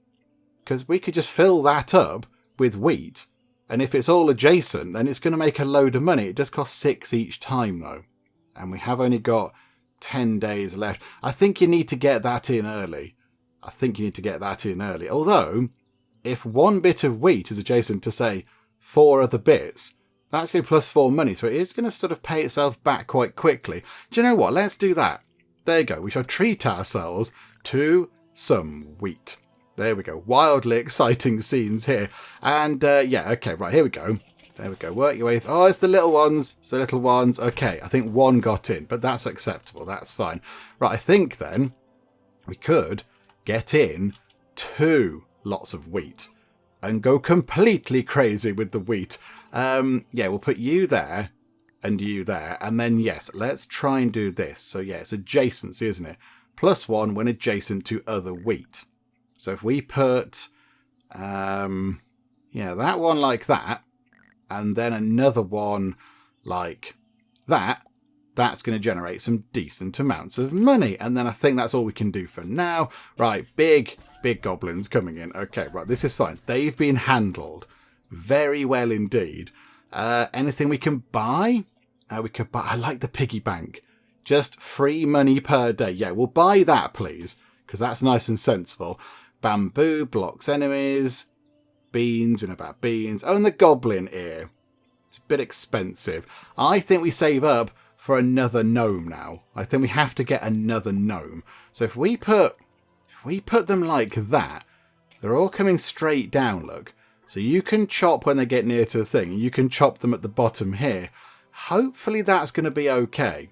because we could just fill that up with wheat. And if it's all adjacent, then it's going to make a load of money. It does cost 6 each time, though. And we have only got 10 days left. I think you need to get that in early. Although, if one bit of wheat is adjacent to, say, 4 other bits, that's going to +4 money. So it is going to sort of pay itself back quite quickly. Do you know what? Let's do that. There you go. We shall treat ourselves to some wheat. There we go. Wildly exciting scenes here. And, yeah, okay, right, here we go. There we go. Work your way through. Oh, it's the little ones. It's the little ones. Okay, I think one got in, but that's acceptable. That's fine. Right, I think then we could get in 2 lots of wheat and go completely crazy with the wheat. Yeah, we'll put you there and you there. And then, yes, let's try and do this. So, yeah, it's adjacency, isn't it? +1 when adjacent to other wheat. So if we put, yeah, that one like that, and then another one like that, that's going to generate some decent amounts of money. And then I think that's all we can do for now. Right, big goblins coming in. Okay, right, this is fine. They've been handled very well indeed. Anything we can buy? We could buy, I like the piggy bank. Just free money per day. Yeah, we'll buy that, please, because that's nice and sensible. Bamboo blocks enemies. Beans, we know about beans. Oh, and the goblin ear. It's a bit expensive. I think we save up for another gnome now. I think we have to get another gnome. So if we put them like that, they're all coming straight down, look. So you can chop when they get near to the thing. You can chop them at the bottom here. Hopefully that's going to be okay.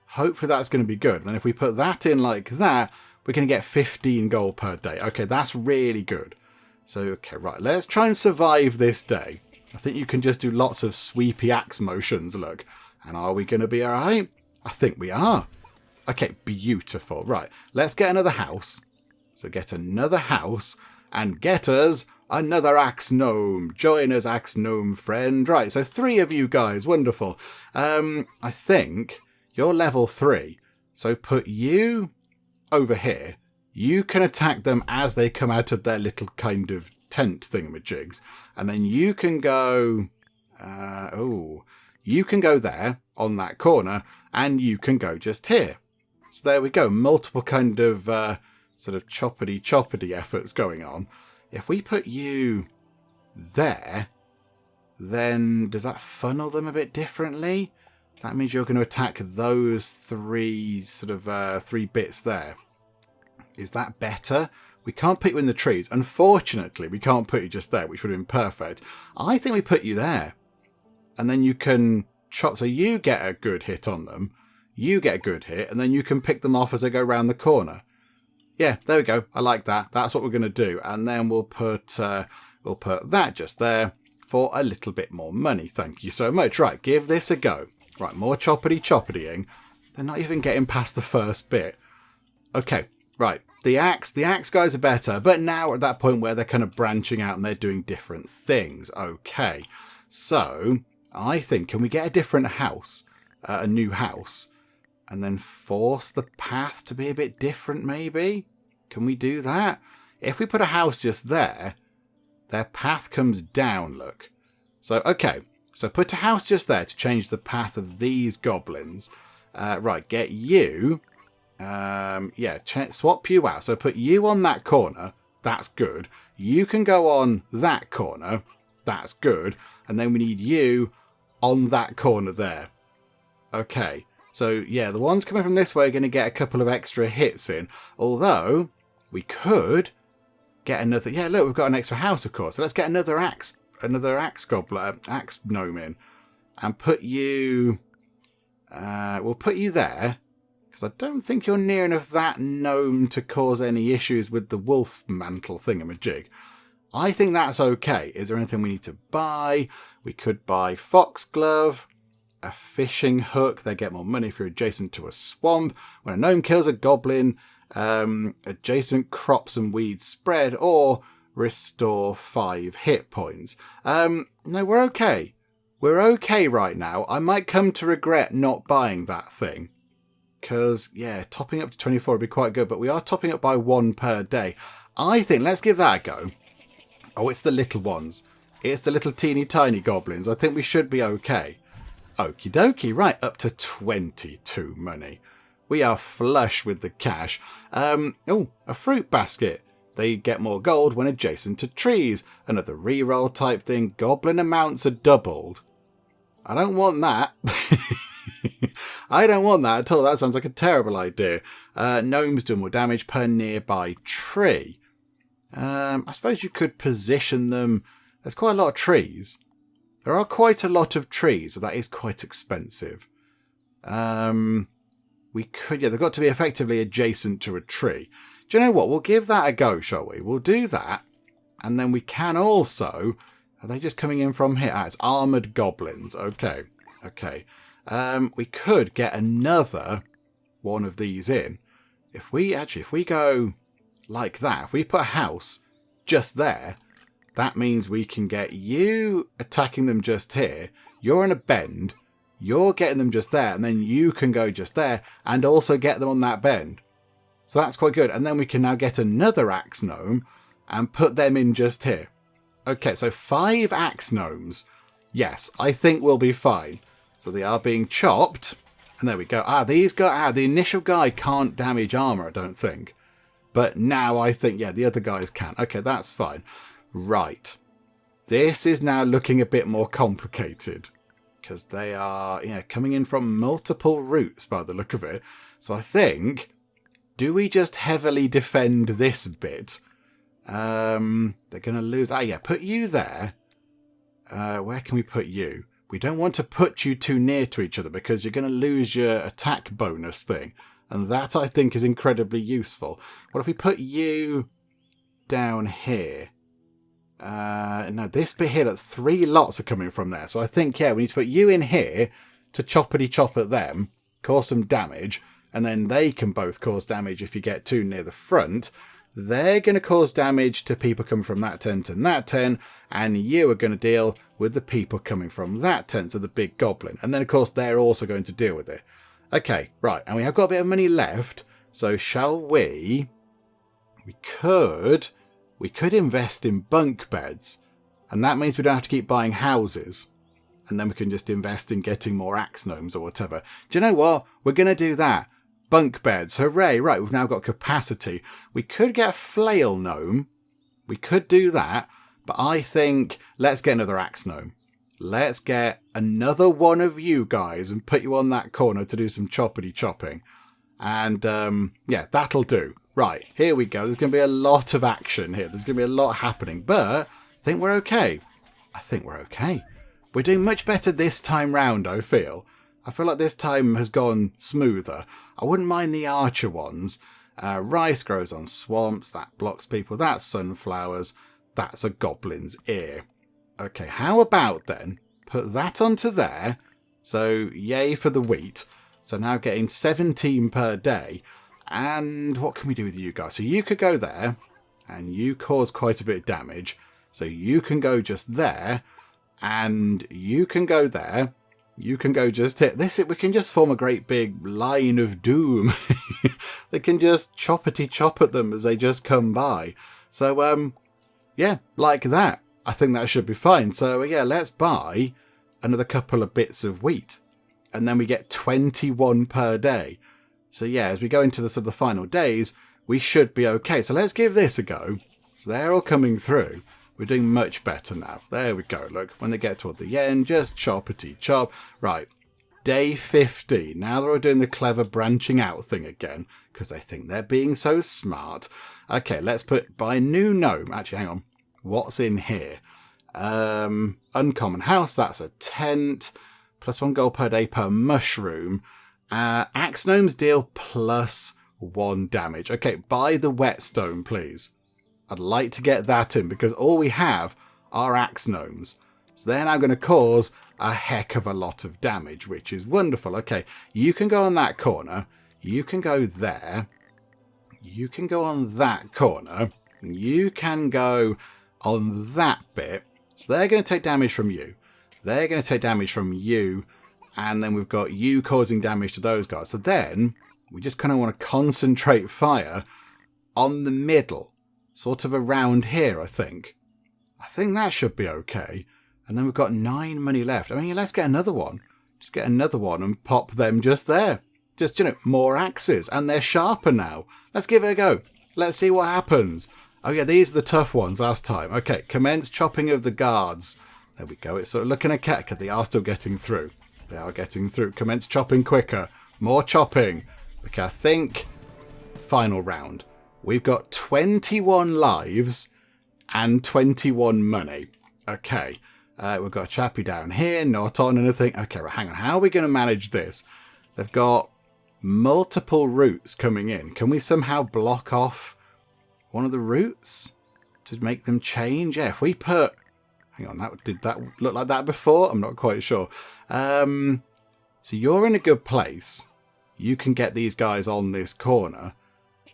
Hopefully that's going to be good. Then if we put that in like that, we're going to get 15 gold per day. Okay, that's really good. So, okay, right, let's try and survive this day. I think you can just do lots of sweepy axe motions, look. And are we going to be all right? I think we are. Okay, beautiful. Right, let's get another house. So get another house and get us another axe gnome. Join us, axe gnome friend. Right, so 3 of you guys. Wonderful. I think you're level 3. So put you over here. You can attack them as they come out of their little kind of tent thingamajigs. And then you can go... you can go there on that corner and you can go just here. So there we go. Multiple kind of sort of choppity efforts going on. If we put you there, then does that funnel them a bit differently? That means you're going to attack those 3 sort of 3 bits there. Is that better? We can't put you in the trees. Unfortunately, we can't put you just there, which would have been perfect. I think we put you there. And then you can chop, so you get a good hit on them. You get a good hit, and then you can pick them off as they go around the corner. Yeah, there we go. I like that. That's what we're going to do. And then we'll put that just there for a little bit more money. Thank you so much. Right, give this a go. Right, more choppity-ing. They're not even getting past the first bit. Okay, right. The axe guys are better, but now we're at that point where they're kind of branching out and they're doing different things. Okay, so I think, can we get a different house, a new house, and then force the path to be a bit different maybe? Can we do that? If we put a house just there, their path comes down, look. So, okay, so put a house just there to change the path of these goblins. Right, get you... swap you out. So put you on that corner. That's good. You can go on that corner. That's good. And then we need you on that corner there. Okay. So, yeah, the ones coming from this way are going to get a couple of extra hits in. Although, we could get another... Yeah, look, we've got an extra house, of course. So let's get another axe goblin, axe gnome in. And put you... we'll put you there. Because I don't think you're near enough that gnome to cause any issues with the wolf mantle thingamajig. I think that's okay. Is there anything we need to buy? We could buy foxglove, a fishing hook. They get more money if you're adjacent to a swamp. When a gnome kills a goblin, adjacent crops and weeds spread, or restore 5 hit points. No, we're okay. We're okay right now. I might come to regret not buying that thing. Because, yeah, topping up to 24 would be quite good, but we are topping up by 1 per day. I think, let's give that a go. Oh, it's the little ones. It's the little teeny tiny goblins. I think we should be okay. Okie dokie, right, up to 22 money. We are flush with the cash. Oh, a fruit basket. They get more gold when adjacent to trees. Another reroll type thing. Goblin amounts are doubled. I don't want that. I don't want that at all. That sounds like a terrible idea. Gnomes do more damage per nearby tree. I suppose you could position them. There's quite a lot of trees. There are quite a lot of trees, but that is quite expensive. We could, yeah, they've got to be effectively adjacent to a tree. Do you know what? We'll give that a go, shall we? We'll do that. And then we can also... Are they just coming in from here? Ah, it's armoured goblins. Okay. Okay. We could get another one of these in. If we go like that, if we put a house just there, that means we can get you attacking them just here. You're in a bend. You're getting them just there. And then you can go just there and also get them on that bend. So that's quite good. And then we can now get another axe gnome and put them in just here. Okay, so 5 axe gnomes. Yes, I think we'll be fine. So they are being chopped. And there we go. These guys, the initial guy can't damage armor, I don't think. But now I think, yeah, the other guys can. Okay, that's fine. Right. This is now looking a bit more complicated. Because they are, yeah, coming in from multiple routes by the look of it. So I think, do we just heavily defend this bit? They're going to lose. Yeah, put you there. Where can we put you? we don't want to put you too near to each other because you're going to lose your attack bonus thing. And that, I think, is incredibly useful. What if we put you down here? No, this bit here, that 3 lots are coming from there. So I think, yeah, we need to put you in here to choppity chop at them, cause some damage, and then they can both cause damage if you get too near the front. They're going to cause damage to people coming from that tent and that tent, and you are going to deal with the people coming from that tent, so the big goblin. And then, of course, they're also going to deal with it. Okay, right, and we have got a bit of money left, so shall we... We could invest in bunk beds, and that means we don't have to keep buying houses. And then we can just invest in getting more axe gnomes or whatever. Do you know what? We're going to do that. Bunk beds, hooray. Right, we've now got capacity. We could get a flail gnome. We could do that. But I think let's get another axe gnome. Let's get another one of you guys and put you on that corner to do some choppity chopping. And yeah, that'll do. Right, here we go. There's going to be a lot of action here. There's going to be a lot happening. But I think we're okay. I think we're okay. We're doing much better this time round, I feel. I feel like this time has gone smoother. I wouldn't mind the archer ones. Rice grows on swamps. That blocks people. That's sunflowers. That's a goblin's ear. Okay, how about then put that onto there. So yay for the wheat. So now getting 17 per day. And what can we do with you guys? So you could go there and you cause quite a bit of damage. So you can go just there and you can go there. You can go just here. We can just form a great big line of doom. They can just choppity chop at them as they just come by. So, yeah, like that. I think that should be fine. So, yeah, let's buy another couple of bits of wheat. And then we get 21 per day. So, yeah, as we go into the sort of the final days, we should be okay. So let's give this a go. So they're all coming through. We're doing much better now. There we go. Look, when they get toward the end, just choppity chop. Right. Day 50. Now they're all doing the clever branching out thing again because they think they're being so smart. Okay, let's buy a new gnome. Actually, hang on. What's in here? Uncommon house. That's a tent. Plus 1 gold per day per mushroom. Axe gnomes deal plus 1 damage. Okay, buy the whetstone, please. I'd like to get that in because all we have are axe gnomes. So they're now going to cause a heck of a lot of damage, which is wonderful. Okay, you can go on that corner. You can go there. You can go on that corner. You can go on that bit. So they're going to take damage from you. They're going to take damage from you. And then we've got you causing damage to those guys. So then we just kind of want to concentrate fire on the middle. Sort of around here, I think. I think that should be okay. And then we've got 9 money left. I mean, let's get another one. Just get another one and pop them just there. Just, you know, more axes. And they're sharper now. Let's give it a go. Let's see what happens. Oh, yeah, these are the tough ones last time. Okay, commence chopping of the guards. There we go. It's sort of looking at Ketka. They are still getting through. They are getting through. Commence chopping quicker. More chopping. Okay, I think final round. We've got 21 lives and 21 money. Okay. We've got a chappie down here, not on anything. Okay, right, hang on. How are we going to manage this? They've got multiple routes coming in. Can we somehow block off one of the routes to make them change? Yeah, if we put... Hang on, did that look like that before? I'm not quite sure. So you're in a good place. You can get these guys on this corner.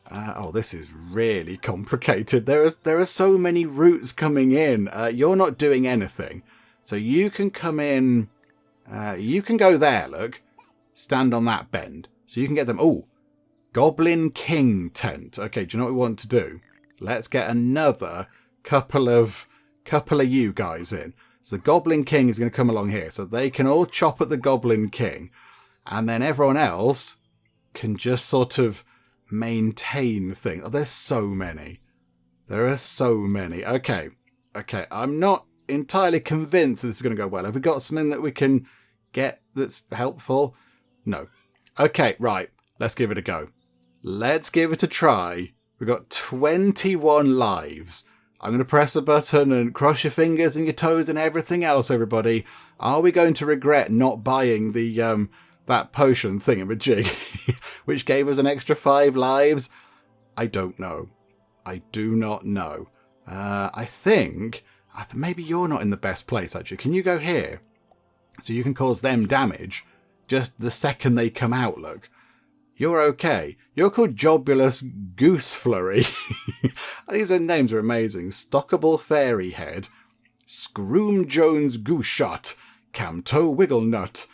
Oh, this is really complicated. There are so many routes coming in. You're not doing anything. So you can come in. You can go there, look. Stand on that bend. So you can get them. Oh, Goblin King tent. Okay, do you know what we want to do? Let's get another couple of you guys in. So the Goblin King is going to come along here. So they can all chop at the Goblin King. And then everyone else can just sort of maintain things. Oh, there's so many. There are so many. Okay. I'm not entirely convinced this is going to go well. Have we got something that we can get that's helpful? No. Okay, right. Let's give it a go. Let's give it a try. We've got 21 lives. I'm going to press a button and cross your fingers and your toes and everything else, everybody. Are we going to regret not buying the that potion thingamajig, which gave us an extra 5 lives? I don't know. I do not know. I think maybe you're not in the best place, actually. Can you go here? So you can cause them damage just the second they come out, look. You're okay. You're called Jobulus Gooseflurry. These names are amazing. Stockable Fairy Head, Scroom Jones Gooseshot, Camto Wigglenut,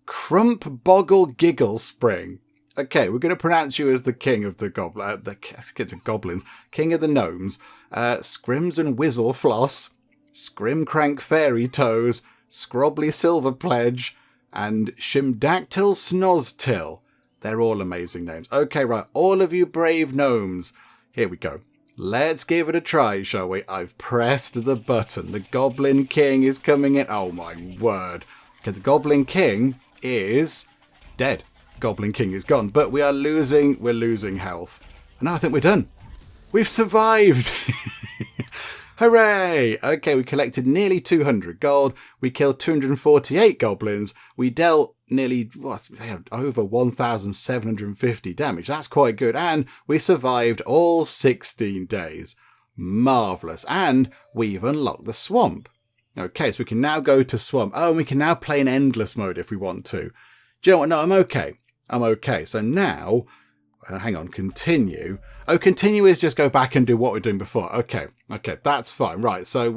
Crump Boggle Giggle Spring. Okay, we're going to pronounce you as the king of the goblins, king of the gnomes. Scrims and Whizzle Floss, Scrimcrank Fairy Toes, Scrobbly Silver Pledge, and Shimdactyl Snoztill. They're all amazing names. Okay, right, all of you brave gnomes. Here we go. Let's give it a try, shall we? I've pressed the button. The Goblin King is coming in. Oh, my word. Okay, the Goblin King is dead. Goblin King is gone, but we're losing health. And now I think we're done. We've survived. Hooray! Okay, we collected nearly 200 gold. We killed 248 goblins. We dealt nearly, over 1,750 damage. That's quite good. And we survived all 16 days. Marvellous. And we've unlocked the swamp. Okay, so we can now go to swamp. Oh, and we can now play in endless mode if we want to. Do you know what? No, I'm okay. I'm okay. So now, hang on, continue. Oh, continue is just go back and do what we're doing before. Okay, that's fine. Right, so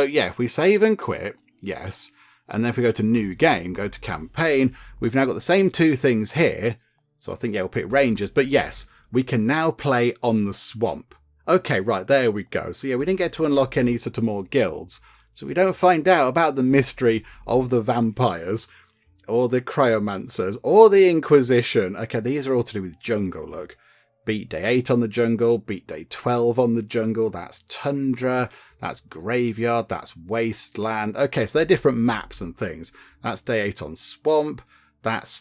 yeah, if we save and quit, yes. And then if we go to new game, go to campaign, we've now got the same 2 things here. So I think, yeah, we'll pick rangers. But yes, we can now play on the swamp. Okay, right, there we go. So yeah, we didn't get to unlock any sort of more guilds. So we don't find out about the mystery of the vampires, or the cryomancers, or the Inquisition. Okay, these are all to do with jungle, look. Beat day 8 on the jungle, beat day 12 on the jungle, that's tundra, that's graveyard, that's wasteland. Okay, so they're different maps and things. That's day 8 on swamp, that's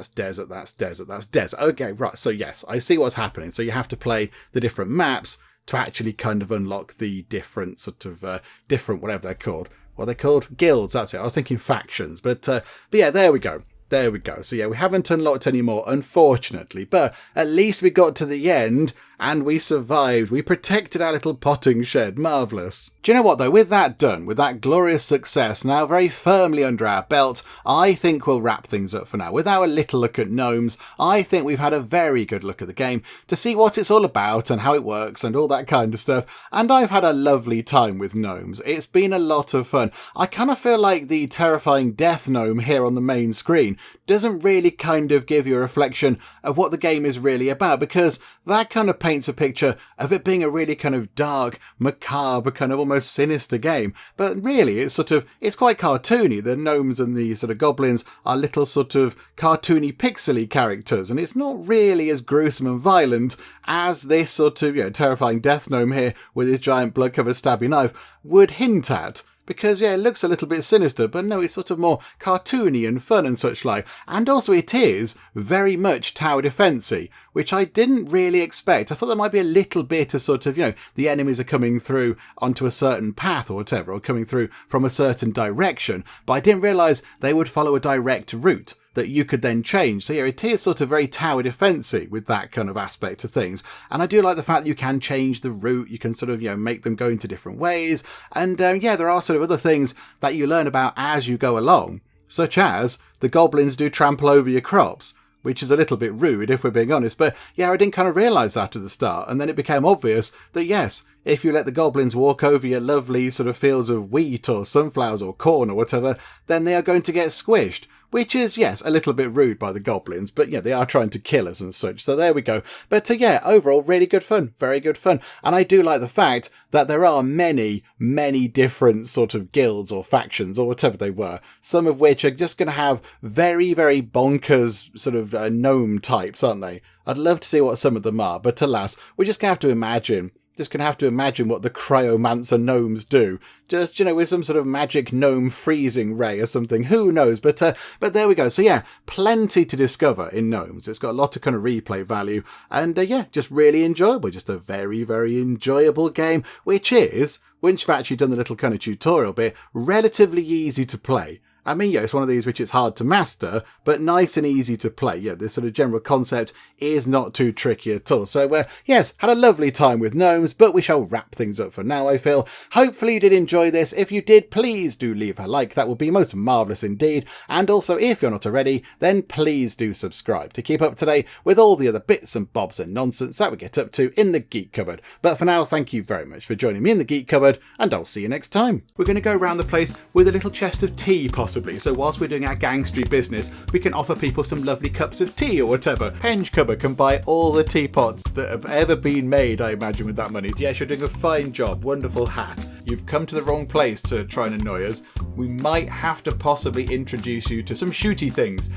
desert, that's desert, that's desert. Okay, right, so yes, I see what's happening. So you have to play the different maps to actually kind of unlock the different sort of, different whatever they're called. What are they called? Guilds, that's it. I was thinking factions. But yeah, there we go. There we go. So yeah, we haven't unlocked any more, unfortunately, but at least we got to the end and we survived. We protected our little potting shed. Marvellous. Do you know what though? With that done, with that glorious success now very firmly under our belt, I think we'll wrap things up for now. With our little look at gnomes, I think we've had a very good look at the game to see what it's all about and how it works and all that kind of stuff. And I've had a lovely time with gnomes. It's been a lot of fun. I kind of feel like the terrifying death gnome here on the main screen doesn't really kind of give you a reflection of what the game is really about, because that kind of paints a picture of it being a really kind of dark, macabre, kind of almost sinister game. But really, it's quite cartoony. The gnomes and the sort of goblins are little sort of cartoony, pixely characters, and it's not really as gruesome and violent as this sort of, terrifying death gnome here with his giant blood-covered stabby knife would hint at. Because, yeah, it looks a little bit sinister, but no, it's sort of more cartoony and fun and such like. And also it is very much tower defense-y, which I didn't really expect. I thought there might be a little bit of sort of, the enemies are coming through onto a certain path or whatever, or coming through from a certain direction, but I didn't realise they would follow a direct route that you could then change. So yeah, it is sort of very tower defense-y with that kind of aspect of things. And I do like the fact that you can change the route, you can sort of, make them go into different ways. And yeah, there are sort of other things that you learn about as you go along, such as the goblins do trample over your crops, which is a little bit rude if we're being honest. But yeah, I didn't kind of realise that at the start. And then it became obvious that yes, if you let the goblins walk over your lovely sort of fields of wheat or sunflowers or corn or whatever, then they are going to get squished. Which is, yes, a little bit rude by the goblins, but yeah, they are trying to kill us and such, so there we go. But yeah, overall, really good fun, very good fun. And I do like the fact that there are many, many different sort of guilds or factions or whatever they were, some of which are just going to have very, very bonkers sort of gnome types, aren't they? I'd love to see what some of them are, but alas, we're just going to have to imagine Just gonna have to imagine what the cryomancer gnomes do. Just, with some sort of magic gnome freezing ray or something. Who knows? But there we go. So yeah, plenty to discover in Gnomes. It's got a lot of kind of replay value. And yeah, just really enjoyable. Just a very, very enjoyable game, which is, once you've actually done the little kind of tutorial bit, relatively easy to play. I mean, yeah, it's one of these which is hard to master, but nice and easy to play. Yeah, this sort of general concept is not too tricky at all. So, yes, had a lovely time with Gnomes, but we shall wrap things up for now, I feel. Hopefully you did enjoy this. If you did, please do leave a like. That would be most marvellous indeed. And also, if you're not already, then please do subscribe to keep up to date with all the other bits and bobs and nonsense that we get up to in the Geek Cupboard. But for now, thank you very much for joining me in the Geek Cupboard, and I'll see you next time. We're going to go around the place with a little chest of tea, possibly. So whilst we're doing our gangstery business, we can offer people some lovely cups of tea or whatever. Penge Cupboard can buy all the teapots that have ever been made, I imagine, with that money. Yes, you're doing a fine job. Wonderful hat. You've come to the wrong place to try and annoy us. We might have to possibly introduce you to some shooty things.